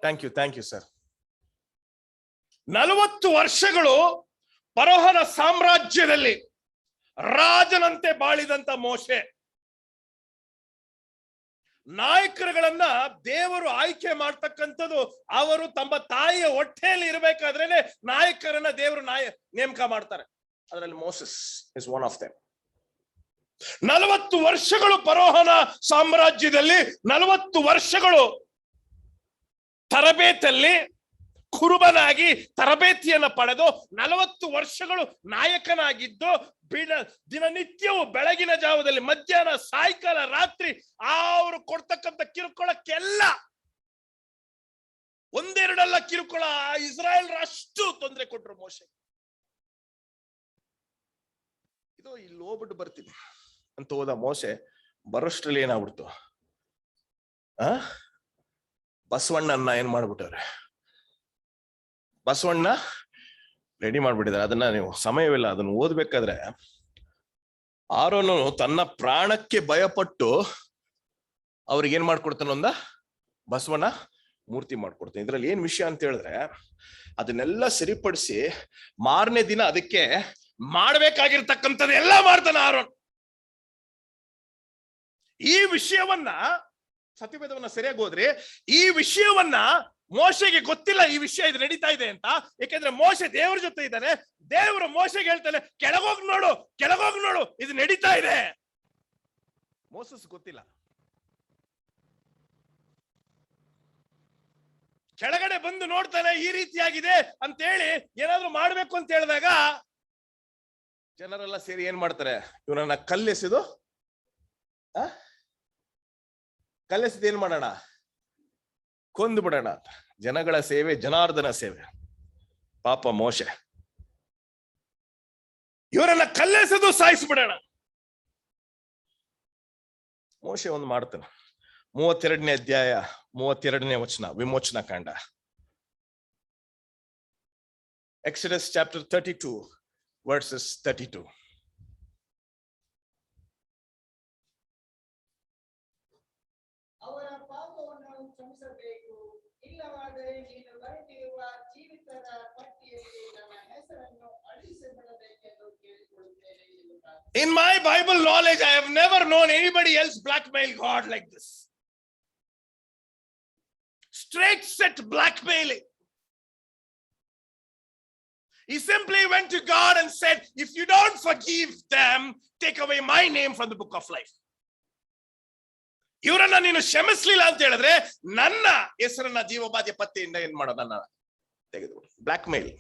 Thank you sir. 40 ವರ್ಷಗಳು ಫರೋಹನ ಸಾಮ್ರಾಜ್ಯದಲ್ಲಿ ರಾಜನಂತೆ ಬಾಳಿದಂತ ಮೋಶೆ, ನಾಯಕರುಗಳನ್ನ ದೇವರು ಆಯ್ಕೆ ಮಾಡ್ತಕ್ಕಂಥದ್ದು ಅವರು ತಮ್ಮ ತಾಯಿಯ ಹೊಟ್ಟೆಯಲ್ಲಿ ಇರಬೇಕಾದ್ರೇನೆ ನಾಯಕರನ್ನ ದೇವರು ನೇಮಕ ಮಾಡ್ತಾರೆ. ಅದರಲ್ಲಿ Moses is one of them. 40 ವರ್ಷಗಳು ಫರೋಹನ ಸಾಮ್ರಾಜ್ಯದಲ್ಲಿ, 40 ವರ್ಷಗಳು ತರಬೇತಿಯಲ್ಲಿ ಕುರುಬನಾಗಿ ತರಬೇತಿಯನ್ನ ಪಡೆದು 40 ವರ್ಷಗಳು ನಾಯಕನಾಗಿದ್ದು, ದಿನನಿತ್ಯವೂ ಬೆಳಗಿನ ಜಾವದಲ್ಲಿ, ಮಧ್ಯಾಹ್ನ, ಸಾಯಂಕಾಲ, ರಾತ್ರಿ ಅವರು ಕೊಡ್ತಕ್ಕಂಥ ಕಿರುಕುಳಕ್ಕೆಲ್ಲ ಒಂದೆರಡಲ್ಲ ಕಿರುಕುಳ ಇಸ್ರಾಯೇಲ್ ಅಷ್ಟು ತೊಂದರೆ ಕೊಟ್ರು ಮೋಶೆ. ಇದು ಇಲ್ಲಿ ಹೋಗ್ಬಿಟ್ಟು ಬರ್ತೀನಿ ಅಂತ ಹೋದ ಮೋಶೆ ಬರೋಷ್ಟ್ರಲ್ಲಿ ಏನಾಗ್ಬಿಡ್ತು, ಬಸವಣ್ಣನ ಏನ್ ಮಾಡ್ಬಿಟ್ಟವ್ರೆ, ಬಸವಣ್ಣ ರೆಡಿ ಮಾಡ್ಬಿಟ್ಟಿದ್ದಾರೆ. ಅದನ್ನ ನೀವು ಸಮಯವಿಲ್ಲ, ಅದನ್ನ ಓದ್ಬೇಕಾದ್ರೆ ಆರೋನು ತನ್ನ ಪ್ರಾಣಕ್ಕೆ ಭಯಪಟ್ಟು ಅವ್ರಿಗೆ ಏನ್ ಮಾಡ್ಕೊಡ್ತಾನ, ಒಂದ ಬಸವಣ್ಣ ಮೂರ್ತಿ ಮಾಡ್ಕೊಡ್ತಾನೆ. ಇದ್ರಲ್ಲಿ ಏನ್ ವಿಷಯ ಅಂತ ಹೇಳಿದ್ರೆ, ಅದನ್ನೆಲ್ಲ ಸರಿಪಡಿಸಿ ಮಾರನೇ ದಿನ ಅದಕ್ಕೆ ಮಾಡ್ಬೇಕಾಗಿರ್ತಕ್ಕಂಥದ್ದು ಎಲ್ಲ ಮಾಡ್ತಾನೆ ಆರೋನ್. ಈ ವಿಷಯವನ್ನ ಸತ್ಯವೇದವನ್ನ ಸರಿಯಾಗಿ ಹೋದ್ರೆ, ಈ ವಿಷಯವನ್ನ ಮೋಶೆಗೆ ಗೊತ್ತಿಲ್ಲ, ಈ ವಿಷಯ ಇದು ನಡೀತಾ ಇದೆ ಅಂತ. ಯಾಕೆಂದ್ರೆ ಮೋಶೆ ದೇವರ ಜೊತೆ ಇದ್ದಾನೆ. ದೇವರು ಮೋಶೆಗೆ ಹೇಳ್ತಾನೆ, ಕೆಳಗೋಗಿ ನೋಡು, ಇದು ನಡೀತಾ ಇದೆ. ಮೋಸಸ್ ಗೊತ್ತಿಲ್ಲ. ಕೆಳಗಡೆ ಬಂದು ನೋಡ್ತಾನೆ, ಈ ರೀತಿಯಾಗಿದೆ ಅಂತ ಹೇಳಿ ಏನಾದ್ರು ಮಾಡ್ಬೇಕು ಅಂತ ಹೇಳಿದಾಗ ಜನರೆಲ್ಲ ಸೇರಿ ಏನ್ ಮಾಡ್ತಾರೆ, ಇವನನ್ನ ಕಲ್ಲೆಸೆದು ಏನ್ ಮಾಡೋಣ, ಕೊಂದು ಬಿಡೋಣ. ಜನಗಳ ಸೇವೆ, ಜನಾರ್ದನ ಸೇವೆ. ಪಾಪ ಮೋಶೆ, ಇವರನ್ನ ಕಲ್ಲೆಸೆದು ಸಾಯಿಸ್ಬಿಡೋಣ. ಮೋಶೆ ಒಂದು ಮಾಡ್ತಾನೆ. 32ನೇ ಅಧ್ಯಾಯ 32ನೇ ವಚನ, ವಿಮೋಚನಾ ಕಾಂಡ. Exodus chapter 32 versus 32. In my Bible knowledge, I have never known anybody else blackmail God like this. Straight set blackmailing. He simply went to God and said, if you don't forgive them, take away my name from the book of life. ಇವರನ್ನ ನೀನು ಕ್ಷಮಿಸ್ಲಿಲ್ಲ ಅಂತ ಹೇಳಿದ್ರೆ ನನ್ನ ಹೆಸರನ್ನ ಜೀವಬಾಧ್ಯ ಪತ್ತೆಯಿಂದ ಏನ್ ಮಾಡೋ, ನನ್ನ ತೆಗೆದು. Blackmail.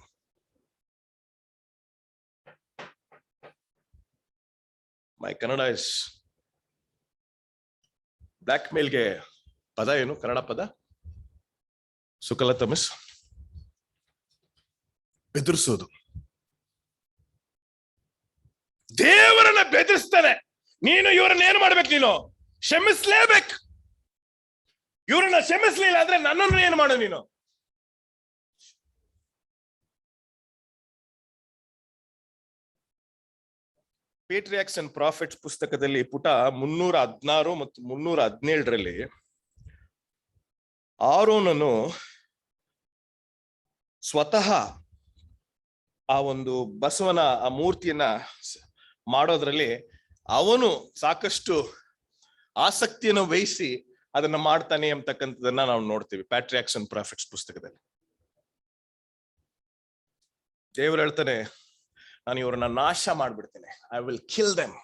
My Kannada is ಬ್ಲಾಕ್ ಮೇಲ್ಗೆ ಪದ ಏನು ಕನ್ನಡ ಪದ? ಸುಕಲತಾ ಮಿಸ್, ಬೆದರಿಸೋದು. ದೇವರನ್ನ ಬೆದರಿಸ್ತಾನೆ. ನೀನು ಇವ್ರನ್ನ ಏನ್ ಮಾಡ್ಬೇಕು? ನೀನು ಕ್ಷಮಿಸ್ಲೇಬೇಕು. ಇವ್ರನ್ನ ಕ್ಷಮಿಸ್ಲಿಲ್ಲ ಅಂದ್ರೆ ನನ್ನನ್ನು ಏನ್ ಮಾಡು ನೀನು? ಪೇಟ್ರಿಯಾಕ್ಸ್ ಅಂಡ್ ಪ್ರಾಫಿಟ್ಸ್ ಪುಸ್ತಕದಲ್ಲಿ ಪುಟ 316 ಮತ್ತು 317ರಲ್ಲಿ ಆರೋನನು ಸ್ವತಃ ಆ ಒಂದು ಬಸವನ ಆ ಮೂರ್ತಿಯನ್ನ ಮಾಡೋದ್ರಲ್ಲಿ ಅವನು ಸಾಕಷ್ಟು ಆಸಕ್ತಿಯನ್ನು ವಹಿಸಿ ಅದನ್ನ ಮಾಡ್ತಾನೆ ಅಂತಕ್ಕಂಥದನ್ನ ನಾವು ನೋಡ್ತೀವಿ ಪ್ಯಾಟ್ರಿಯಾಕ್ಸ್ ಅಂಡ್ ಪ್ರಾಫಿಟ್ಸ್ ಪುಸ್ತಕದಲ್ಲಿ. ದೇವರು ಹೇಳ್ತಾನೆ, ನಾನು ಇವ್ರನ್ನ ನಾಶ ಮಾಡ್ಬಿಡ್ತೇನೆ. I will kill them.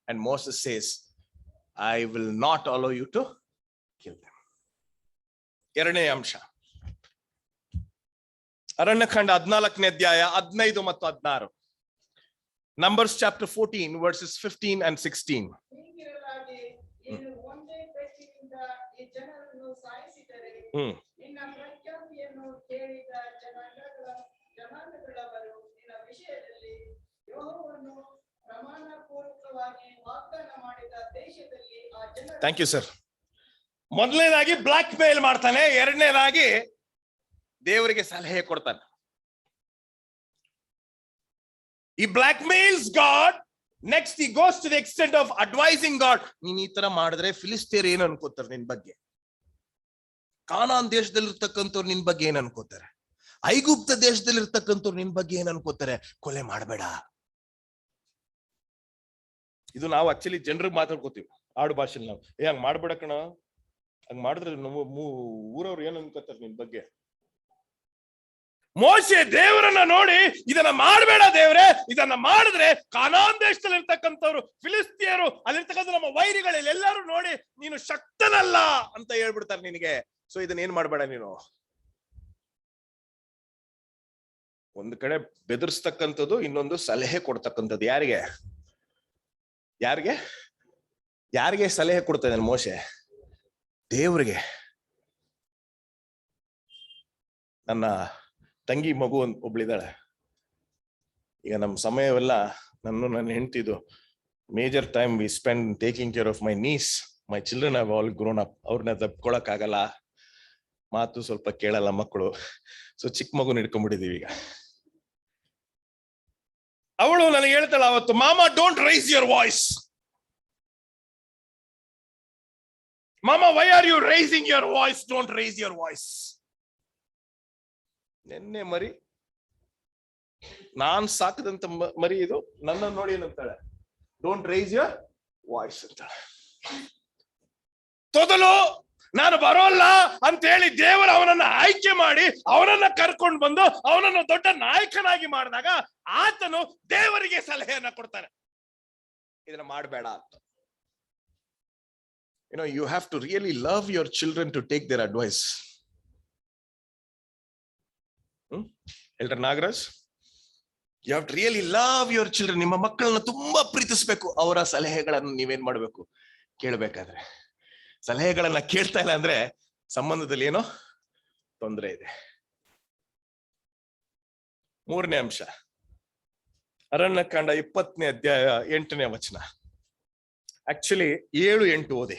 And Moses says, I will not allow you to kill them. ಎರಡನೇ ಅಂಶ, ಅರಣ್ಯಕಾಂಡ 14ನೇ ಅಧ್ಯಾಯ 15 ಮತ್ತು 16. Numbers chapter 14 verses 15 and 16. ಹೀಗಿರಲಾಗಿ ನೀನು ಒಂದೇ ಪೆಟ್ಟಿನಿಂದ ಈ ಜನರನ್ನು ಸಾಯಿಸಿದರೆ ನಿನ್ನ ಪ್ರಖ್ಯಾತಿಯನ್ನು ಕೇಳಿದ ಜನಾಂಗಗಳವರು ನಿನ್ನ ವಿಷಯದಲ್ಲಿ ಯೆಹೋವನು ಪ್ರಮಾಣಪೂರ್ವಕವಾಗಿ ವಾಗ್ದಾನ ಮಾಡಿದ ದೇಶದಲ್ಲಿ ಆ ಜನರು. Thank you sir. ಮೊದಲನೇದಾಗಿ ಬ್ಲಾಕ್ ಮೇಲ್ ಮಾಡ್ತಾನೆ, ಎರಡನೇದಾಗಿ ದೇವರಿಗೆ ಸಲಹೆ ಕೊಡ್ತಾನೆ. He blackmails God. Next he goes to the extent of advising God. ನೀನ್ ಈ ತರ ಮಾಡಿದ್ರೆ ಫಿಲಿಸ್ತೀಯರು ಏನ್ ಅನ್ಕೋತಾರೆ ನಿನ್ ಬಗ್ಗೆ? ಕಾನಾನ್ ದೇಶದಲ್ಲಿರ್ತಕ್ಕಂಥವ್ರು ನಿನ್ ಬಗ್ಗೆ ಏನ್ ಅನ್ಕೋತಾರೆ? ಐಗುಪ್ತ ದೇಶದಲ್ಲಿರ್ತಕ್ಕಂಥವ್ರು ನಿನ್ ಬಗ್ಗೆ ಏನ್ ಅನ್ಕೋತಾರೆ? ಕೊಲೆ ಮಾಡಬೇಡ. ಇದು ನಾವು ಆಕ್ಚುಲಿ ಜನರಿಗೆ ಮಾತಾಡ್ಕೋತೀವಿ ಆಡು ಭಾಷೆಲಿ. ನಾವು ಹಂಗ್ ಮಾಡ್ಬೇಡ ಕಣ, ಹಂಗ್ ಮಾಡಿದ್ರೆ ಊರವ್ರು ಏನ್ ಅನ್ಕೋತಾರೆ ನಿನ್ ಬಗ್ಗೆ? ಮೋಶೆ ದೇವರನ್ನ ನೋಡಿ, ಇದನ್ನ ಮಾಡಬೇಡ ದೇವ್ರೆ, ಇದನ್ನ ಮಾಡಿದ್ರೆ ಕಾನಾನ್ ದೇಶದಲ್ಲಿ ಇರ್ತಕ್ಕಂಥವ್ರು, ಫಿಲಿಸ್ತೀಯರು, ಅಲ್ಲಿರ್ತಕ್ಕಂಥ ನಮ್ಮ ವೈರಿಗಳಲ್ಲಿ ಎಲ್ಲರೂ ನೋಡಿ ನೀನು ಶಕ್ತನಲ್ಲ ಅಂತ ಹೇಳ್ಬಿಡ್ತಾರೆ ನಿನಗೆ. ಸೊ ಇದನ್ನ ಏನ್ ಮಾಡ್ಬೇಡ ನೀನು. ಒಂದು ಕಡೆ ಬೆದರ್ಸ್ತಕ್ಕಂಥದ್ದು, ಇನ್ನೊಂದು ಸಲಹೆ ಕೊಡ್ತಕ್ಕಂಥದ್ದು. ಯಾರಿಗೆ ಯಾರಿಗೆ ಯಾರಿಗೆ ಸಲಹೆ ಕೊಡ್ತಾ ಇದ್ದಾನೆ ಮೋಶೆ? ದೇವ್ರಿಗೆ. ನನ್ನ ತಂಗಿ ಮಗು ಒಬ್ಳಿದಾಳೆ. ಈಗ ನಮ್ಮ ಸಮಯವೆಲ್ಲ ನನ್ನ ಹೆಂಡತಿದು major time we spend taking care of my nieces. My children have all grown up. ಅವ್ರನ್ನ ತಪ್ಕೊಳಕ್ ಆಗಲ್ಲ, ಮಾತು ಸ್ವಲ್ಪ ಕೇಳಲ್ಲ ಮಕ್ಕಳು. ಸೊ ಚಿಕ್ಕ ಮಗುನ ಹಿಡ್ಕೊಂಡ್ಬಿಟ್ಟಿದೀವಿ ಈಗ. ಅವಳು ನನಗೆ ಹೇಳ್ತಾಳ ಅವತ್ತು, ಮಾಮಾ ಡೋಂಟ್ ರೈಸ್ ಯುವರ್ ವಾಯ್ಸ್. ಮಾಮಾ why are you raising your voice? Don't raise your voice. ನೆನ್ನೆ ಮರಿ, ನಾನ್ ಸಾಕದಂತ ಮರಿ ಇದು, ನನ್ನ ನೋಡಿ ಏನಂತಾಳೆ? ಡೋಂಟ್ ರೈಸ್ ಯುವರ್ ವಾಯ್ಸ್ ಅಂತಾಳೆ. ತೊದಲು ನಾನು ಬರೋಲ್ಲ ಅಂತ ಹೇಳಿ ದೇವರು ಅವನನ್ನ ಆಯ್ಕೆ ಮಾಡಿ ಅವನನ್ನ ಕರ್ಕೊಂಡು ಬಂದು ಅವನನ್ನು ದೊಡ್ಡ ನಾಯಕನಾಗಿ ಮಾಡಿದಾಗ ಆತನು ದೇವರಿಗೆ ಸಲಹೆಯನ್ನ ಕೊಡ್ತಾನೆ, ಇದನ್ನ ಮಾಡಬೇಡ ಅಂತ. You have to really love your children to take their advice. Elder Nagaraj, you have to really love your children. ನಿಮ್ಮ ಮಕ್ಕಳನ್ನ ತುಂಬಾ ಪ್ರೀತಿಸಬೇಕು. ಅವರ ಸಲಹೆಗಳನ್ನು ನೀವೇನ್ ಮಾಡ್ಬೇಕು? ಕೇಳಬೇಕಾದ್ರೆ. ಸಲಹೆಗಳನ್ನ ಕೇಳ್ತಾ ಇಲ್ಲ ಅಂದ್ರೆ ಸಂಬಂಧದಲ್ಲಿ ಏನೋ ತೊಂದರೆ ಇದೆ. ಮೂರನೇ ಅಂಶ, ಅರಣ್ಯಕಾಂಡ 20ನೇ ಅಧ್ಯಾಯ 8ನೇ ವಚನ. ಆಕ್ಚುಲಿ 7-8 ಓದಿ.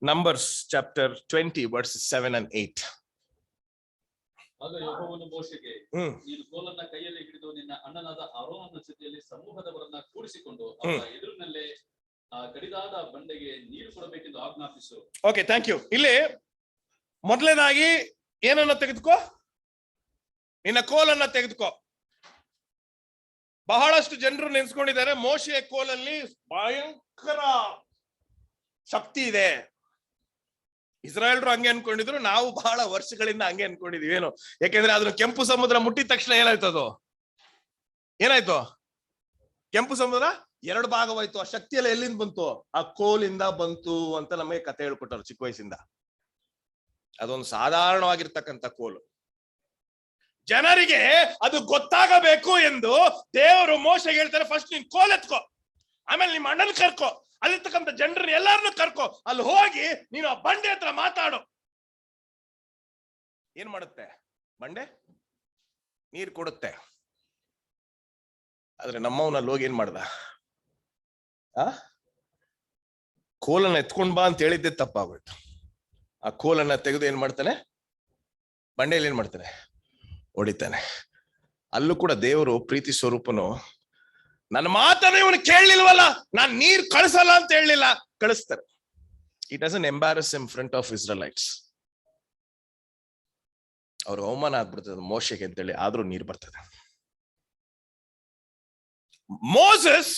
Numbers chapter 20 versus 7 and 8. ಆಗ ಯೆಹೋವನು ಮೋಶೆಗೆ, ನೀನು ಕೋಲನ್ನ ಕೈಯಲ್ಲಿ ಹಿಡಿದು ನಿನ್ನ ಅಣ್ಣನಾದ ಆರೋನನ ಜೊತೆಯಲ್ಲಿ ಸಮೂಹದವರನ್ನ ಕೂಡಿಸಿಕೊಂಡು ಅವರ ಎದುರಿನಲ್ಲೇ ಆ ಕಡಿದಾದ ಬಂಡೆಗೆ ನೀರು ಕೊಡಬೇಕೆಂದು ಆಜ್ಞಾಪಿಸು. Okay, thank you. ಇಲ್ಲಿ ಮೊದಲನೇದಾಗಿ ಏನನ್ನ ತೆಗೆದುಕೋ? ನಿನ್ನ ಕೋಲನ್ನ ತೆಗೆದುಕೋ. ಬಹಳಷ್ಟು ಜನರು ನೆನ್ಸ್ಕೊಂಡಿದ್ದಾರೆ ಮೋಶೆಯ ಕೋಲಲ್ಲಿ ಭಯಂಕರ ಶಕ್ತಿ ಇದೆ. ಇಸ್ರಾಯೇಲ್ರು ಹಂಗೆ ಅನ್ಕೊಂಡಿದ್ರು, ನಾವು ಬಹಳ ವರ್ಷಗಳಿಂದ ಹಂಗೆ ಅನ್ಕೊಂಡಿದೀವಿ. ಏನು? ಯಾಕೆಂದ್ರೆ ಅದನ್ನು ಕೆಂಪು ಸಮುದ್ರ ಮುಟ್ಟಿದ ತಕ್ಷಣ ಏನಾಯ್ತು? ಅದು ಏನಾಯ್ತು? ಕೆಂಪು ಸಮುದ್ರ 2 ಭಾಗವಾಯ್ತು. ಆ ಶಕ್ತಿ ಎಲ್ಲ ಎಲ್ಲಿಂದ ಬಂತು? ಆ ಕೋಲಿಂದ ಬಂತು ಅಂತ ನಮಗೆ ಕತೆ ಹೇಳ್ಕೊಟ್ಟರು ಚಿಕ್ಕ ವಯಸ್ಸಿಂದ. ಅದೊಂದು ಸಾಧಾರಣವಾಗಿರ್ತಕ್ಕಂಥ ಕೋಲು. ಜನರಿಗೆ ಅದು ಗೊತ್ತಾಗಬೇಕು ಎಂದು ದೇವರು ಮೋಶೆಗೆ ಹೇಳ್ತಾರೆ, ಫಸ್ಟ್ ನೀನ್ ಕೋಲೆತ್ಕೋ. ಆಮೇಲೆ ನಿಮ್ಮ ಅಣ್ಣನ ಕರ್ಕೋ, ಅಲ್ಲಿರ್ತಕ್ಕಂಥ ಜನರನ್ನ ಎಲ್ಲಾರನ್ನು ಕರ್ಕೋ, ಅಲ್ಲಿ ಹೋಗಿ ನೀನು ಆ ಬಂಡೆ ಹತ್ರ ಮಾತಾಡು. ಏನ್ ಮಾಡುತ್ತೆ ಬಂಡೆ? ನೀರ್ ಕೊಡುತ್ತೆ. ಆದ್ರೆ ನಮ್ಮವನಲ್ಲಿ ಹೋಗಿ ಏನ್ ಮಾಡ್ದ? ಕೋಲನ್ನ ಎತ್ಕೊಂಡ್ ಬಾ ಅಂತ ಹೇಳಿದ್ದೆ ತಪ್ಪಾಗೋಯ್ತು. ಆ ಕೋಲನ್ನ ತೆಗೆದು ಏನ್ ಮಾಡ್ತಾನೆ? ಬಂಡೆಯಲ್ಲಿ ಏನ್ ಮಾಡ್ತಾನೆ? ಹೊಡಿತಾನೆ. ಅಲ್ಲೂ ಕೂಡ ದೇವರು ಪ್ರೀತಿ ಸ್ವರೂಪನು ನನ್ನ ಮಾತನ್ನ ಇವನು ಕೇಳಲಿಲ್ವಲ್ಲ, ನಾನ್ ನೀರ್ ಕಳಿಸಲ್ಲ ಅಂತ ಹೇಳಲಿಲ್ಲ, ಕಳಿಸ್ತಾರೆ. It doesn't embarrass in front of Israelites. ಅವ್ರ ಅವಮಾನ ಆಗ್ಬಿಡ್ತದೆ ಮೋಶೆಗೆ ಅಂತೇಳಿ, ಆದ್ರೂ ನೀರ್ ಬರ್ತದೆ. Moses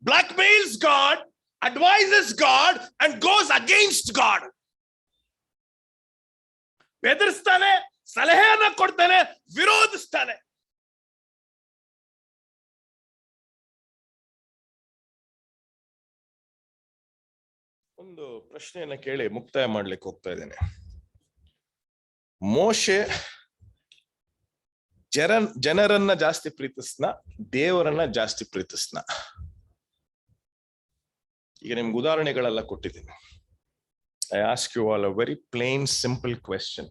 blackmails God, advises God and goes against God. ಬೆದರಿಸ್ತಾನೆ, ಸಲಹೆಯನ್ನ ಕೊಡ್ತಾನೆ, ವಿರೋಧಿಸ್ತಾನೆ. ಒಂದು ಪ್ರಶ್ನೆಯನ್ನ ಕೇಳಿ ಮುಕ್ತಾಯ ಮಾಡ್ಲಿಕ್ಕೆ ಹೋಗ್ತಾ ಇದ್ದೇನೆ. ಮೋಶೆ ಜನರನ್ನ ಜಾಸ್ತಿ ಪ್ರೀತಿಸ್ನ, ದೇವರನ್ನ ಜಾಸ್ತಿ ಪ್ರೀತಿಸ್ನ? ಈಗ ನಿಮ್ಗೆ ಉದಾಹರಣೆಗಳೆಲ್ಲ ಕೊಟ್ಟಿದ್ದೀನಿ. I ask you all a very plain, simple question.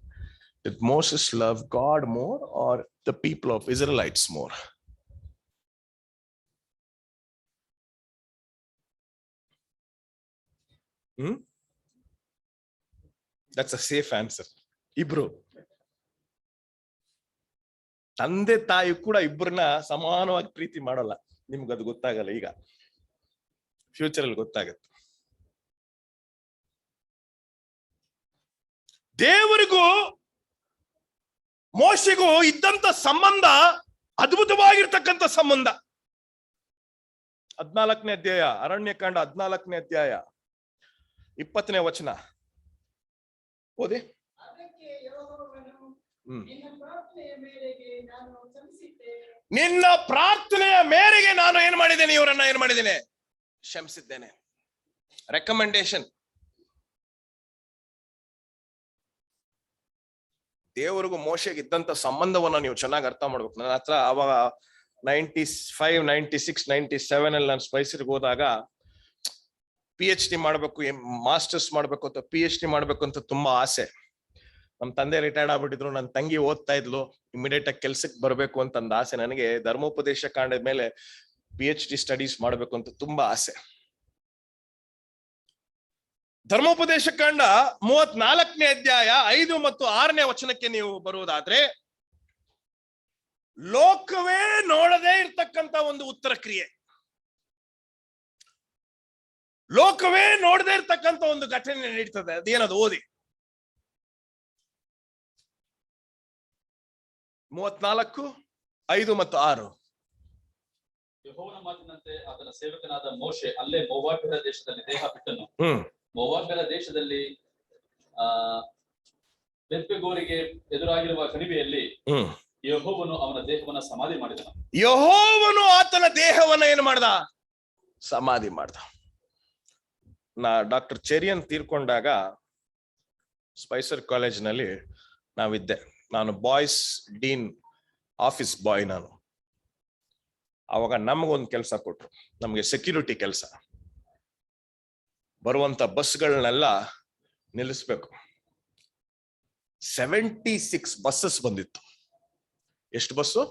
Did Moses love God more or the people of Israelites more? That's a safe answer. ಇಬ್ರು ತಂದೆ ತಾಯಿ ಕೂಡ ಇಬ್ಬರನ್ನ ಸಮಾನವಾಗಿ ಪ್ರೀತಿ ಮಾಡಲ್ಲ. ನಿಮ್ಗದು ಗೊತ್ತಾಗಲ್ಲ, ಈಗ ಫ್ಯೂಚರ್ ಅಲ್ಲಿ ಗೊತ್ತಾಗತ್ತೆ. ದೇವರಿಗೂ ಮೋಶೆಗೂ ಇದ್ದಂತ ಸಂಬಂಧ ಅದ್ಭುತವಾಗಿರ್ತಕ್ಕಂಥ ಸಂಬಂಧ. 14ನೇ ಅಧ್ಯಾಯ, ಅರಣ್ಯಕಾಂಡ 14ನೇ ಅಧ್ಯಾಯ 20ನೇ ವಚನ ಓದಿ. ಅದಕ್ಕೆ ಯೆಹೋವನು ನಿನ್ನ ಪ್ರಾರ್ಥನೆಯ ಮೇರೆಗೆ ನಾನು ಕ್ಷಮಿಸಿದ್ದೇನೆ. ನಿನ್ನ ಪ್ರಾರ್ಥನೆಯ ಮೇರೆಗೆ ನಾನು ಏನ್ ಮಾಡಿದ್ದೇನೆ? ಇವರನ್ನ ಏನ್ ಮಾಡಿದ್ದೇನೆ? ಕ್ಷಮಿಸಿದ್ದೇನೆ. ರೆಕಮೆಂಡೇಶನ್. ದೇವರಿಗೂ ಮೋಶೆಗೆ ಇದ್ದಂತ ಸಂಬಂಧವನ್ನ ನೀವು ಚೆನ್ನಾಗಿ ಅರ್ಥ ಮಾಡ್ಬೇಕು. ನನ್ನ ಹತ್ರ ಅವಾಗ 95, 96, 97 ಅಲ್ಲಿ ನಾನು ಸ್ಪೈಸರ್ಗೆ ಹೋದಾಗ PhD ಮಾಡ್ಬೇಕು, ಮಾಸ್ಟರ್ಸ್ ಮಾಡ್ಬೇಕು ಅಂತ, PhD ಮಾಡ್ಬೇಕು ಅಂತ ತುಂಬಾ ಆಸೆ. ನಮ್ ತಂದೆ ರಿಟೈರ್ಡ್ ಆಗ್ಬಿಟ್ಟಿದ್ರು, ನನ್ನ ತಂಗಿ ಓದ್ತಾ ಇದ್ಲು, ಇಮಿಡಿಯೇಟ್ ಆಗಿ ಕೆಲ್ಸಕ್ಕೆ ಬರ್ಬೇಕು ಅಂತ ಅಂದ ಆಸೆ ನನಗೆ. ಧರ್ಮೋಪದೇಶ ಕಾಂಡದ ಮೇಲೆ PhD ಸ್ಟಡೀಸ್ ಮಾಡ್ಬೇಕು ಅಂತ ತುಂಬಾ ಆಸೆ. ಧರ್ಮೋಪದೇಶ ಕಾಂಡ 34ನೇ ಅಧ್ಯಾಯ 5 ಮತ್ತು 6ನೇ ವಚನಕ್ಕೆ ನೀವು ಬರುವುದಾದ್ರೆ, ಲೋಕವೇ ನೋಡದೇ ಇರ್ತಕ್ಕಂತ ಒಂದು ಉತ್ತರ ಕ್ರಿಯೆ, ಲೋಕವೇ ನೋಡದೇ ಇರ್ತಕ್ಕಂತ ಒಂದು ಘಟನೆ ನಡೀತದೆ. ಅದೇನದು? ಓದಿ. 34, 5 ಮತ್ತು 6. ಯೆಹೋವನ ಮಾತಿನಂತೆ ಆತನ ಸೇವಕನಾದ ಮೋಶೆ ಅಲ್ಲೇ ಮೋವಾಬ್ಯರ ದೇಶದಲ್ಲಿ ದೇಹ ಬಿಟ್ಟನು. ಮೋವಾಬ್ಯರ ದೇಶದಲ್ಲಿ ಬೆತ್ಪೆಗೋರಿಗೆ ಎದುರಾಗಿರುವ ಕಣಿವೆಯಲ್ಲಿ ಯೆಹೋವನು ಅವನ ದೇಹವನ್ನ ಸಮಾಧಿ ಮಾಡಿದನು. ಯೆಹೋವನು ಆತನ ದೇಹವನ್ನ ಏನು ಮಾಡ್ದ? ಸಮಾಧಿ ಮಾಡ್ದ. ಡಾಕ್ಟರ್ ಚೆರಿಯನ್ ತೀರ್ಕೊಂಡಾಗ ಸ್ಪೈಸರ್ ಕಾಲೇಜ್ನಲ್ಲಿ ನಾವಿದ್ದೆ. ನಾನು ಬಾಯ್ಸ್ ಡೀನ್ ಆಫೀಸ್ ಬಾಯ್ ನಾನು. ಅವಾಗ ನಮಗೊಂದು ಕೆಲಸ ಕೊಟ್ರು, ನಮ್ಗೆ ಸೆಕ್ಯೂರಿಟಿ ಕೆಲಸ. ಬರುವಂತ ಬಸ್ಗಳನ್ನೆಲ್ಲ ನಿಲ್ಲಿಸ್ಬೇಕು. 76 ಬಸ್ಸಸ್ ಬಂದಿತ್ತು. ಎಷ್ಟು ಬಸ್ಸು?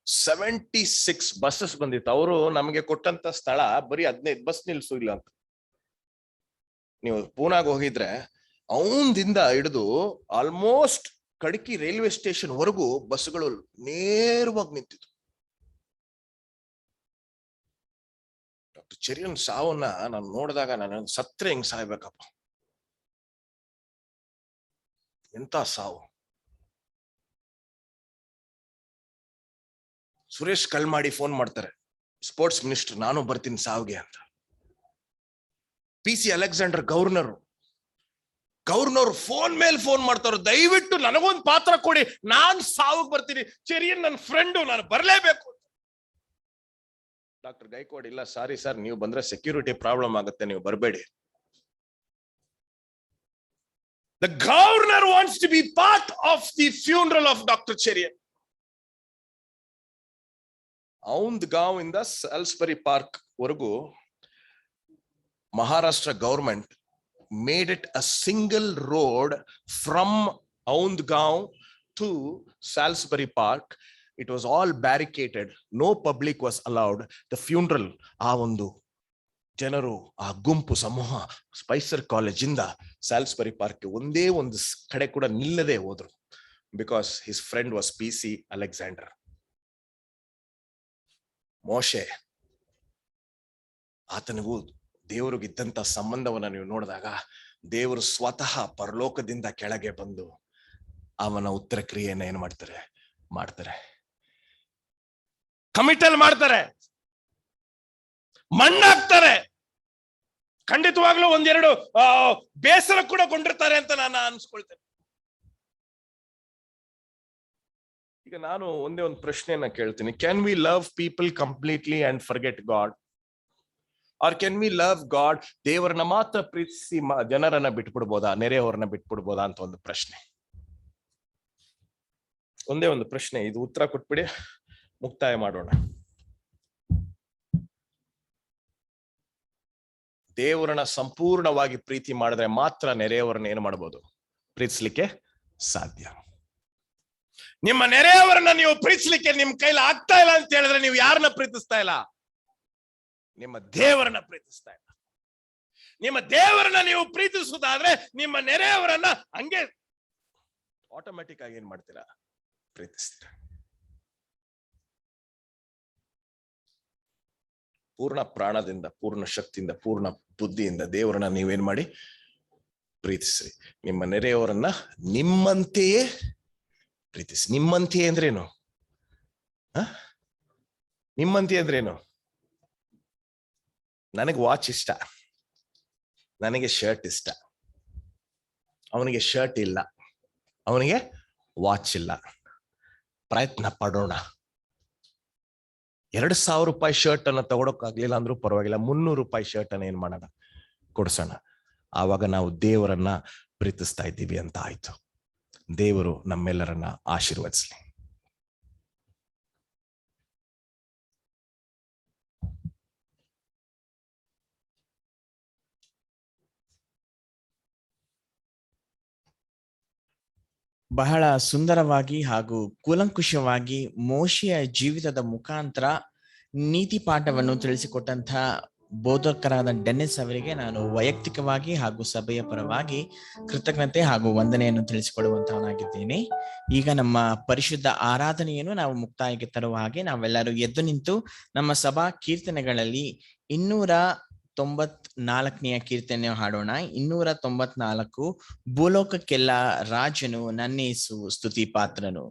76 ಬಸ್ಸಸ್ ಬಂದಿತ್ತು. ಅವರು ನಮಗೆ ಕೊಟ್ಟಂತ ಸ್ಥಳ ಬರೀ 15 ಬಸ್ ನಿಲ್ಸು ಇಲ್ಲ ಅಂತ. ನೀವು ಪೂನಾಗ ಹೋಗಿದ್ರೆ ಅವನದಿಂದ ಹಿಡಿದು ಆಲ್ಮೋಸ್ಟ್ ಕಡಕಿ ರೈಲ್ವೆ ಸ್ಟೇಷನ್ ವರೆಗೂ ಬಸ್ಗಳು ನೇರವಾಗಿ ನಿಂತಿತ್ತು. ಡಾಕ್ಟರ್ ಚೆರಿಯನ್ ಸಾವನ್ನ ನಾನು ನೋಡಿದಾಗ ನಾನು ಸತ್ರೆ ಹೆಂಗ್ ಸಾಯ್ಬೇಕಪ್ಪ, ಎಂತ ಸಾವು. ಸುರೇಶ್ ಕಲ್ಮಾಡಿ ಫೋನ್ ಮಾಡ್ತಾರೆ, ಸ್ಪೋರ್ಟ್ಸ್ ಮಿನಿಸ್ಟರ್, ನಾನು ಬರ್ತೀನಿ ಸಾವ್ಗೆ ಅಂತ. PC ಅಲೆಕ್ಸಾಂಡರ್ ಗವರ್ನರ್ ಫೋನ್ ಮೇಲೆ ಫೋನ್ ಮಾಡ್ತಾರ, ದಯವಿಟ್ಟು ನನಗೊಂದು ಪಾತ್ರ ಕೊಡಿ, ನಾನ್ ಸಾವುಗ್ ಬರ್ತೀನಿ, ಚೆರಿಯನ್ ನನ್ನ ಫ್ರೆಂಡು, ನಾನು ಬರ್ಲೇಬೇಕು. ಡಾಕ್ಟರ್ ಗೈಕ್ವಾಡ್, ಇಲ್ಲ ಸಾರಿ ಸರ್, ನೀವು ಬಂದ್ರೆ ಸೆಕ್ಯೂರಿಟಿ ಪ್ರಾಬ್ಲಮ್ ಆಗುತ್ತೆ, ನೀವು ಬರಬೇಡಿ. The governor wants to be part of the funeral of Dr. Cherian. ಔಂದ್ಗಾಂವ್ ಇಂದ ಸಾಲ್ಸ್ಬರಿ ಪಾರ್ಕ್ ವರೆಗೂ Maharashtra government made it a single road from Aundgaon to Salisbury Park. It was all barricaded. No public was allowed. The funeral, ಆ ಒಂದು ಜನರು, ಆ ಗುಂಪು ಸಮೂಹ ಸ್ಪೈಸರ್ college ಇಂದ ಸ್ಯಾಲ್ಸ್ಬರಿ park ಒಂದೇ ಒಂದು ಕಡೆ ಕೂಡ ನಿಲ್ಲದೆ ಹೋದ್ರು. Because his friend was PC Alexander. ಮೋಶೆ, ಆತನಿಗೂ ದೇವರಿಗಿದ್ದಂತ ಸಂಬಂಧವನ್ನ ನೀವು ನೋಡಿದಾಗ ದೇವರು ಸ್ವತಃ ಪರಲೋಕದಿಂದ ಕೆಳಗೆ ಬಂದು ಅವನ ಉತ್ತರ ಕ್ರಿಯೆಯನ್ನ ಏನ್ ಮಾಡ್ತಾರೆ, ಕಮಿಟಲ್ ಮಾಡ್ತಾರೆ, ಮಣ್ಣಾಗ್ತಾರೆ. ಖಂಡಿತವಾಗ್ಲೂ ಒಂದೆರಡು ಬೇಸರ ಕೂಡ ಕೊಂಡಿರ್ತಾರೆ ಅಂತ ನಾನು ಅನ್ಸ್ಕೊಳ್ತೇನೆ. ಈಗ ನಾನು ಒಂದೇ ಒಂದು ಪ್ರಶ್ನೆಯನ್ನ ಕೇಳ್ತೀನಿ. Can we love people completely and forget God? Or can we love God? ದೇವರನ್ನ ಮಾತ್ರ ಪ್ರೀತಿಸಿ ಜನರನ್ನ ಬಿಟ್ಬಿಡ್ಬೋದಾ, ನೆರೆಯವರನ್ನ ಬಿಟ್ಬಿಡ್ಬೋದಾ ಅಂತ ಒಂದು ಪ್ರಶ್ನೆ. ಒಂದೇ ಒಂದು ಪ್ರಶ್ನೆ, ಇದು ಉತ್ತರ ಕೊಟ್ಬಿಡಿ, ಮುಕ್ತಾಯ ಮಾಡೋಣ. ದೇವರನ್ನ ಸಂಪೂರ್ಣವಾಗಿ ಪ್ರೀತಿ ಮಾಡಿದ್ರೆ ಮಾತ್ರ ನೆರೆಯವರನ್ನ ಏನು ಮಾಡಬಹುದು, ಪ್ರೀತಿಸ್ಲಿಕ್ಕೆ ಸಾಧ್ಯ. ನಿಮ್ಮ ನೆರೆಯವರನ್ನ ನೀವು ಪ್ರೀತಿಸ್ಲಿಕ್ಕೆ ನಿಮ್ ಕೈಲಿ ಆಗ್ತಾ ಇಲ್ಲ ಅಂತ ಹೇಳಿದ್ರೆ ನೀವು ಯಾರನ್ನ ಪ್ರೀತಿಸ್ತಾ ಇಲ್ಲ? ನಿಮ್ಮ ದೇವರನ್ನ ಪ್ರೀತಿಸ್ತಾ ಇಲ್ಲ. ನಿಮ್ಮ ದೇವರನ್ನ ನೀವು ಪ್ರೀತಿಸುವುದಾದ್ರೆ ನಿಮ್ಮ ನೆರೆಯವರನ್ನ ಹಂಗೆ ಆಟೋಮ್ಯಾಟಿಕ್ ಆಗಿ ಏನ್ ಮಾಡ್ತೀರಾ, ಪ್ರೀತಿಸ್ತೀರಾ. ಪೂರ್ಣ ಪ್ರಾಣದಿಂದ, ಪೂರ್ಣ ಶಕ್ತಿಯಿಂದ, ಪೂರ್ಣ ಬುದ್ಧಿಯಿಂದ ದೇವರನ್ನ ನೀವೇನ್ ಮಾಡಿ, ಪ್ರೀತಿಸ್ರಿ. ನಿಮ್ಮ ನೆರೆಯವರನ್ನ ನಿಮ್ಮಂತೆಯೇ ಪ್ರೀತಿಸಿ. ನಿಮ್ಮಂತೆಯೇ ಅಂದ್ರೇನು? ನಿಮ್ಮಂತೆಯೇ ಅಂದ್ರೇನು? ನನಗೆ ವಾಚ್ ಇಷ್ಟ, ನನಗೆ ಶರ್ಟ್ ಇಷ್ಟ, ಅವನಿಗೆ ಶರ್ಟ್ ಇಲ್ಲ, ಅವನಿಗೆ ವಾಚ್ ಇಲ್ಲ. ಪ್ರಯತ್ನ ಪಡೋಣ. 2,000 ರೂಪಾಯಿ ಶರ್ಟ್ ಅನ್ನ ತಗೊಳಕ್ಕಾಗ್ಲಿಲ್ಲ ಅಂದ್ರೂ ಪರವಾಗಿಲ್ಲ, 300 ರೂಪಾಯಿ ಶರ್ಟ್ ಅನ್ನ ಏನ್ ಮಾಡೋಣ, ಕೊಡ್ಸೋಣ. ಆವಾಗ ನಾವು ದೇವರನ್ನ ಪ್ರೀತಿಸ್ತಾ ಇದ್ದೀವಿ ಅಂತ ಆಯ್ತು. ದೇವರು ನಮ್ಮೆಲ್ಲರನ್ನ ಆಶೀರ್ವದಿಸಲಿ. ಬಹಳ ಸುಂದರವಾಗಿ ಹಾಗೂ ಕೂಲಂಕುಷವಾಗಿ ಮೋಶೆಯ ಜೀವಿತದ ಮುಖಾಂತರ ನೀತಿ ಪಾಠವನ್ನು ತಿಳಿಸಿಕೊಟ್ಟಂತ ಬೋಧಕರಾದ ಡೆನ್ನಿಸ್ ಅವರಿಗೆ ನಾನು ವೈಯಕ್ತಿಕವಾಗಿ ಹಾಗೂ ಸಭೆಯ ಪರವಾಗಿ ಕೃತಜ್ಞತೆ ಹಾಗೂ ವಂದನೆಯನ್ನು ತಿಳಿಸಿಕೊಳ್ಳುವಂತವನಾಗಿದ್ದೇನೆ. ಈಗ ನಮ್ಮ ಪರಿಶುದ್ಧ ಆರಾಧನೆಯನ್ನು ನಾವು ಮುಕ್ತಾಯಕ್ಕೆ ತರುವ ಹಾಗೆ ನಾವೆಲ್ಲರೂ ಎದ್ದು ನಿಂತು ನಮ್ಮ ಸಭಾ ಕೀರ್ತನೆಗಳಲ್ಲಿ 294ನೆಯ ಕೀರ್ತನೆ ಹಾಡೋಣ. 294, ಭೂಲೋಕಕ್ಕೆಲ್ಲ ರಾಜನು ನನ್ನೇಸು ಸ್ತುತಿ ಪಾತ್ರನು.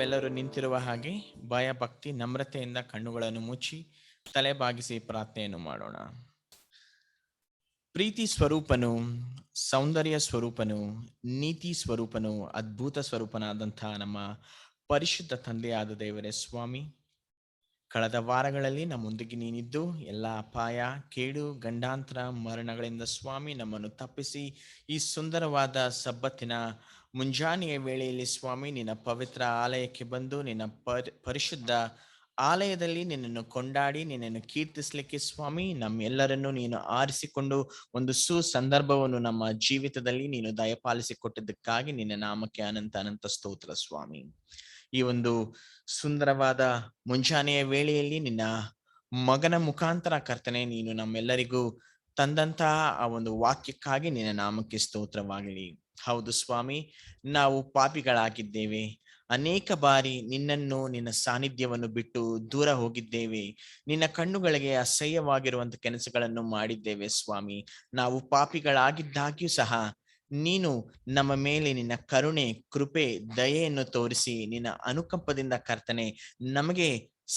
ನಾವೆಲ್ಲರೂ ನಿಂತಿರುವ ಹಾಗೆ ಭಯ ಭಕ್ತಿ ನಮ್ರತೆಯಿಂದ ಕಣ್ಣುಗಳನ್ನು ಮುಚ್ಚಿ ತಲೆ ಬಾಗಿಸಿ ಪ್ರಾರ್ಥನೆಯನ್ನು ಮಾಡೋಣ. ಪ್ರೀತಿ ಸ್ವರೂಪನು, ಸೌಂದರ್ಯ ಸ್ವರೂಪನು, ನೀತಿ ಸ್ವರೂಪನು, ಅದ್ಭುತ ಸ್ವರೂಪನಾದಂಥ ನಮ್ಮ ಪರಿಶುದ್ಧ ತಂದೆಯಾದ ದೇವರೇ ಸ್ವಾಮಿ, ಕಳೆದ ವಾರಗಳಲ್ಲಿ ನಮ್ಮೊಂದಿಗೆ ನೀನಿದ್ದು ಎಲ್ಲ ಅಪಾಯ, ಕೇಡು, ಗಂಡಾಂತರ, ಮರಣಗಳಿಂದ ಸ್ವಾಮಿ ನಮ್ಮನ್ನು ತಪ್ಪಿಸಿ ಈ ಸುಂದರವಾದ ಸಬ್ಬತ್ತಿನ ಮುಂಜಾನೆಯ ವೇಳೆಯಲ್ಲಿ ಸ್ವಾಮಿ ನಿನ್ನ ಪವಿತ್ರ ಆಲಯಕ್ಕೆ ಬಂದು ನಿನ್ನ ಪರಿಶುದ್ಧ ಆಲಯದಲ್ಲಿ ನಿನ್ನನ್ನು ಕೊಂಡಾಡಿ ನಿನ್ನನ್ನು ಕೀರ್ತಿಸ್ಲಿಕ್ಕೆ ಸ್ವಾಮಿ ನಮ್ಮೆಲ್ಲರನ್ನು ನೀನು ಆರಿಸಿಕೊಂಡು ಒಂದು ಸಂದರ್ಭವನ್ನು ನಮ್ಮ ಜೀವಿತದಲ್ಲಿ ನೀನು ದಯಪಾಲಿಸಿಕೊಟ್ಟಿದ್ದಕ್ಕಾಗಿ ನಿನ್ನ ನಾಮಕ್ಕೆ ಅನಂತ ಅನಂತ ಸ್ತೋತ್ರ ಸ್ವಾಮಿ. ಈ ಒಂದು ಸುಂದರವಾದ ಮುಂಜಾನೆಯ ವೇಳೆಯಲ್ಲಿ ನಿನ್ನ ಮಗನ ಮುಖಾಂತರ ಕರ್ತನೆ ನೀನು ನಮ್ಮೆಲ್ಲರಿಗೂ ತಂದಂತಹ ಆ ಒಂದು ವಾಕ್ಯಕ್ಕಾಗಿ ನಿನ್ನ ನಾಮಕ್ಕೆ ಸ್ತೋತ್ರವಾಗಲಿ. ಹೌದು ಸ್ವಾಮಿ, ನಾವು ಪಾಪಿಗಳಾಗಿದ್ದೇವೆ. ಅನೇಕ ಬಾರಿ ನಿನ್ನನ್ನು, ನಿನ್ನ ಸಾನ್ನಿಧ್ಯವನ್ನು ಬಿಟ್ಟು ದೂರ ಹೋಗಿದ್ದೇವೆ. ನಿನ್ನ ಕಣ್ಣುಗಳಿಗೆ ಅಸಹ್ಯವಾಗಿರುವಂತ ಕೆಲಸಗಳನ್ನು ಮಾಡಿದ್ದೇವೆ ಸ್ವಾಮಿ. ನಾವು ಪಾಪಿಗಳಾಗಿದ್ದಾಗ್ಯೂ ಸಹ ನೀನು ನಮ್ಮ ಮೇಲೆ ನಿನ್ನ ಕರುಣೆ, ಕೃಪೆ, ದಯೆಯನ್ನು ತೋರಿಸಿ ನಿನ್ನ ಅನುಕಂಪದಿಂದ ಕರ್ತನೆ ನಮಗೆ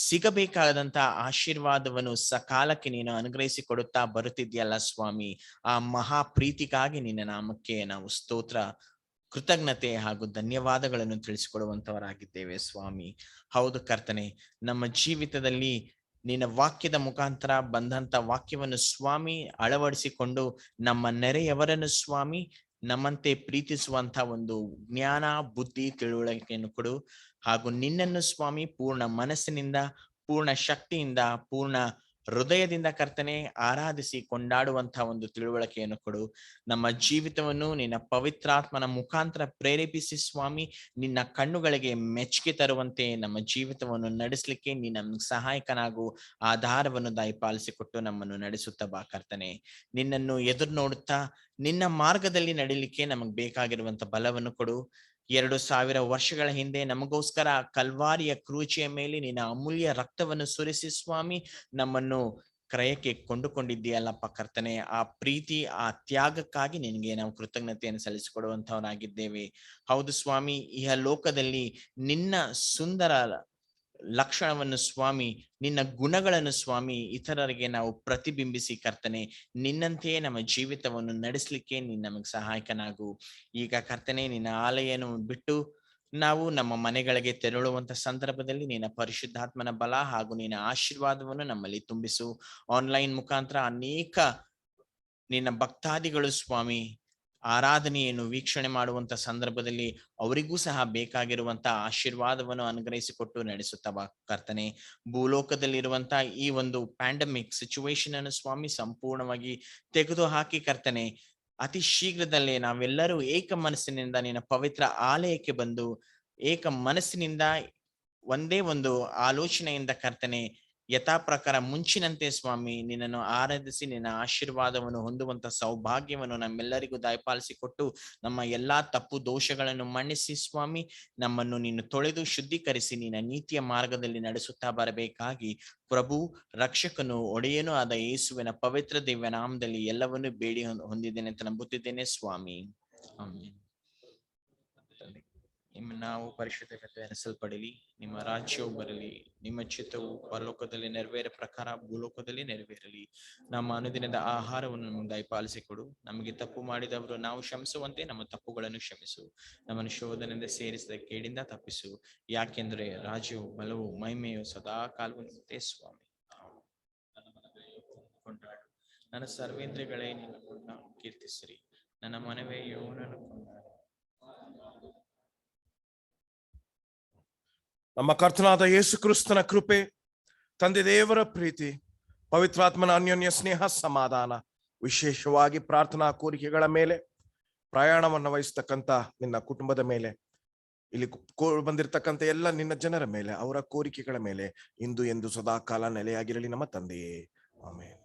ಸಿಗಬೇಕಾದಂತ ಆಶೀರ್ವಾದವನ್ನು ಸಕಾಲಕ್ಕೆ ನೀನು ಅನುಗ್ರಹಿಸಿ ಕೊಡುತ್ತಾ ಬರುತ್ತಿದ್ಯಲ್ಲ ಸ್ವಾಮಿ. ಆ ಮಹಾ ಪ್ರೀತಿಗಾಗಿ ನಿನ್ನ ನಾಮಕ್ಕೆ ನಾವು ಸ್ತೋತ್ರ, ಕೃತಜ್ಞತೆ ಹಾಗೂ ಧನ್ಯವಾದಗಳನ್ನು ತಿಳಿಸಿಕೊಡುವಂತವರಾಗಿದ್ದೇವೆ ಸ್ವಾಮಿ. ಹೌದು ಕರ್ತನೆ, ನಮ್ಮ ಜೀವಿತದಲ್ಲಿ ನಿನ್ನ ವಾಕ್ಯದ ಮುಖಾಂತರ ಬಂದಂತ ವಾಕ್ಯವನ್ನು ಸ್ವಾಮಿ ಅಳವಡಿಸಿಕೊಂಡು ನಮ್ಮ ನೆರೆಯವರನ್ನು ಸ್ವಾಮಿ ನಮ್ಮಂತೆ ಪ್ರೀತಿಸುವಂತ ಒಂದು ಜ್ಞಾನ, ಬುದ್ಧಿ, ತಿಳುವಳಿಕೆಯನ್ನು ಕೊಡು. ಹಾಗೂ ನಿನ್ನನ್ನು ಸ್ವಾಮಿ ಪೂರ್ಣ ಮನಸ್ಸಿನಿಂದ, ಪೂರ್ಣ ಶಕ್ತಿಯಿಂದ, ಪೂರ್ಣ ಹೃದಯದಿಂದ ಕರ್ತನೆ ಆರಾಧಿಸಿ ಕೊಂಡಾಡುವಂತಹ ಒಂದು ತಿಳುವಳಿಕೆಯನ್ನು ಕೊಡು. ನಮ್ಮ ಜೀವಿತವನ್ನು ನಿನ್ನ ಪವಿತ್ರಾತ್ಮನ ಮುಖಾಂತರ ಪ್ರೇರೇಪಿಸಿ ಸ್ವಾಮಿ ನಿನ್ನ ಕಣ್ಣುಗಳಿಗೆ ಮೆಚ್ಚುಗೆ ತರುವಂತೆ ನಮ್ಮ ಜೀವಿತವನ್ನು ನಡೆಸಲಿಕ್ಕೆ ನೀನು ನಮ್ಗೆ ಸಹಾಯಕನಾಗು. ಆಧಾರವನ್ನು ದಯಪಾಲಿಸಿಕೊಟ್ಟು ನಮ್ಮನ್ನು ನಡೆಸುತ್ತಾ ಬಾ ಕರ್ತನೆ. ನಿನ್ನನ್ನು ಎದುರು ನೋಡುತ್ತಾ ನಿನ್ನ ಮಾರ್ಗದಲ್ಲಿ ನಡಿಲಿಕ್ಕೆ ನಮಗ್ ಬೇಕಾಗಿರುವಂತ ಬಲವನ್ನು ಕೊಡು. 2000 ವರ್ಷಗಳ ಹಿಂದೆ ನಮಗೋಸ್ಕರ ಕಲ್ವಾರಿಯ ಕ್ರೂಚಿಯ ಮೇಲೆ ನಿನ್ನ ಅಮೂಲ್ಯ ರಕ್ತವನ್ನು ಸುರಿಸಿ ಸ್ವಾಮಿ ನಮ್ಮನ್ನು ಕ್ರಯಕ್ಕೆ ಕೊಂಡುಕೊಂಡಿದ್ದೀಯಲ್ಲಪ್ಪ ಕರ್ತನೆ. ಆ ಪ್ರೀತಿ, ಆ ತ್ಯಾಗಕ್ಕಾಗಿ ನಿನಗೆ ನಾವು ಕೃತಜ್ಞತೆಯನ್ನು ಸಲ್ಲಿಸಿಕೊಡುವಂತವನಾಗಿದ್ದೇವೆ. ಹೌದು ಸ್ವಾಮಿ, ಈ ಲೋಕದಲ್ಲಿ ನಿನ್ನ ಸುಂದರ ಲಕ್ಷಣವನ್ನು ಸ್ವಾಮಿ, ನಿನ್ನ ಗುಣಗಳನ್ನು ಸ್ವಾಮಿ ಇತರರಿಗೆ ನಾವು ಪ್ರತಿಬಿಂಬಿಸಿ ಕರ್ತನೆ ನಿನ್ನಂತೆಯೇ ನಮ್ಮ ಜೀವಿತವನ್ನು ನಡೆಸಲಿಕ್ಕೆ ನೀನು ನಮಗೆ ಸಹಾಯಕನಾಗು. ಈಗ ಕರ್ತನೆ ನಿನ್ನ ಆಲಯವನ್ನು ಬಿಟ್ಟು ನಾವು ನಮ್ಮ ಮನೆಗಳಿಗೆ ತೆರಳುವಂತ ಸಂದರ್ಭದಲ್ಲಿ ನಿನ್ನ ಪರಿಶುದ್ಧಾತ್ಮನ ಬಲ ಹಾಗೂ ನಿನ್ನ ಆಶೀರ್ವಾದವನ್ನು ನಮ್ಮಲ್ಲಿ ತುಂಬಿಸು. ಆನ್ಲೈನ್ ಮುಖಾಂತರ ಅನೇಕ ನಿನ್ನ ಭಕ್ತಾದಿಗಳು ಸ್ವಾಮಿ ಆರಾಧನೆಯನ್ನು ವೀಕ್ಷಣೆ ಮಾಡುವಂತ ಸಂದರ್ಭದಲ್ಲಿ ಅವರಿಗೂ ಸಹ ಬೇಕಾಗಿರುವಂತ ಆಶೀರ್ವಾದವನ್ನು ಅನುಗ್ರಹಿಸಿಕೊಟ್ಟು ನಡೆಸುತ್ತಾ ಕರ್ತನೆ. ಭೂಲೋಕದಲ್ಲಿರುವಂತ ಈ ಒಂದು ಪ್ಯಾಂಡಮಿಕ್ ಸಿಚುವೇಶನ್ ಅನ್ನು ಸ್ವಾಮಿ ಸಂಪೂರ್ಣವಾಗಿ ತೆಗೆದು ಹಾಕಿ ಕರ್ತನೆ ಅತಿ ಶೀಘ್ರದಲ್ಲೇ ನಾವೆಲ್ಲರೂ ಏಕ ಮನಸ್ಸಿನಿಂದ ನಿನ್ನ ಪವಿತ್ರ ಆಲಯಕ್ಕೆ ಬಂದು ಏಕ ಮನಸ್ಸಿನಿಂದ ಒಂದೇ ಒಂದು ಆಲೋಚನೆಯಿಂದ ಕರ್ತನೆ ಯಥಾ ಪ್ರಕಾರ ಮುಂಚಿನಂತೆ ಸ್ವಾಮಿ ನಿನ್ನನ್ನು ಆರಾಧಿಸಿ ನಿನ್ನ ಆಶೀರ್ವಾದವನ್ನು ಹೊಂದುವಂತ ಸೌಭಾಗ್ಯವನ್ನು ನಮ್ಮೆಲ್ಲರಿಗೂ ದಯಪಾಲಿಸಿಕೊಟ್ಟು ನಮ್ಮ ಎಲ್ಲಾ ತಪ್ಪು ದೋಷಗಳನ್ನು ಮನ್ನಿಸಿ ಸ್ವಾಮಿ ನಮ್ಮನ್ನು ನೀನು ತೊಳೆದು ಶುದ್ಧೀಕರಿಸಿ ನಿನ್ನ ನೀತಿಯ ಮಾರ್ಗದಲ್ಲಿ ನಡೆಸುತ್ತಾ ಬರಬೇಕಾಗಿ ಪ್ರಭು, ರಕ್ಷಕನು, ಒಡೆಯನೂ ಆದ ಯೇಸುವಿನ ಪವಿತ್ರ ದಿವ್ಯ ನಾಮದಲ್ಲಿ ಎಲ್ಲವನ್ನೂ ಬೇಡಿ ಹೊಂದಿದ್ದೇನೆ ಅಂತ ನಂಬುತ್ತಿದ್ದೇನೆ ಸ್ವಾಮಿ. ಆಮೆನ್. ನಿಮ್ಮ ನಾವು ಪರಿಶುದ್ಧತೆ ಎನಿಸಲ್ಪಡಲಿ, ನಿಮ್ಮ ರಾಜ್ಯವು ಬರಲಿ, ನಿಮ್ಮ ಚಿತ್ತವು ಪರಲೋಕದಲ್ಲಿ ನೆರವೇರ ಪ್ರಕಾರ ಭೂಲೋಕದಲ್ಲಿ ನೆರವೇರಲಿ. ನಮ್ಮ ಅನುದಿನದ ಆಹಾರವನ್ನು ನಮಗೆ ದಯಪಾಲಿಸಿಕೊಡು. ನಮಗೆ ತಪ್ಪು ಮಾಡಿದವರು ನಾವು ಕ್ಷಮಿಸುವಂತೆ ನಮ್ಮ ತಪ್ಪುಗಳನ್ನು ಕ್ಷಮಿಸು. ನಮ್ಮನ್ನು ಶೋಧನೆಯಿಂದ ಸೇರಿಸಿದ ಕೇಡಿಂದ ತಪ್ಪಿಸು. ಯಾಕೆಂದ್ರೆ ರಾಜ್ಯವು, ಬಲವು, ಮಹಿಮೆಯು ಸದಾ ಕಾಲವನ್ನುತ್ತೆ ಸ್ವಾಮಿ. ಕೊಂಡಾಡು ನನ್ನ ಸರ್ವೇಂದ್ರಿಯಗಳೇ ನಿನ್ನ ಕೀರ್ತಿಸಿರಿ. ನನ್ನ ಮನವೇ ಯೆಹೋವನನ್ನು ಕೊಂಡಾಡು. ನಮ್ಮ ಕರ್ತನಾದ ಯೇಸು ಕ್ರಿಸ್ತನ ಕೃಪೆ, ತಂದೆ ದೇವರ ಪ್ರೀತಿ, ಪವಿತ್ರಾತ್ಮನ ಅನ್ಯೋನ್ಯ ಸ್ನೇಹ, ಸಮಾಧಾನ, ವಿಶೇಷವಾಗಿ ಪ್ರಾರ್ಥನಾ ಕೋರಿಕೆಗಳ ಮೇಲೆ ಪ್ರಯಾಣವನ್ನು ವಹಿಸ್ತಕ್ಕಂಥ ನಿನ್ನ ಕುಟುಂಬದ ಮೇಲೆ, ಇಲ್ಲಿ ಬಂದಿರತಕ್ಕಂಥ ಎಲ್ಲ ನಿನ್ನ ಜನರ ಮೇಲೆ, ಅವರ ಕೋರಿಕೆಗಳ ಮೇಲೆ ಇಂದು ಎಂದು ಸದಾ ಕಾಲ ನೆಲೆಯಾಗಿರಲಿ ನಮ್ಮ ತಂದೆಯೇ. ಆಮೆನ್.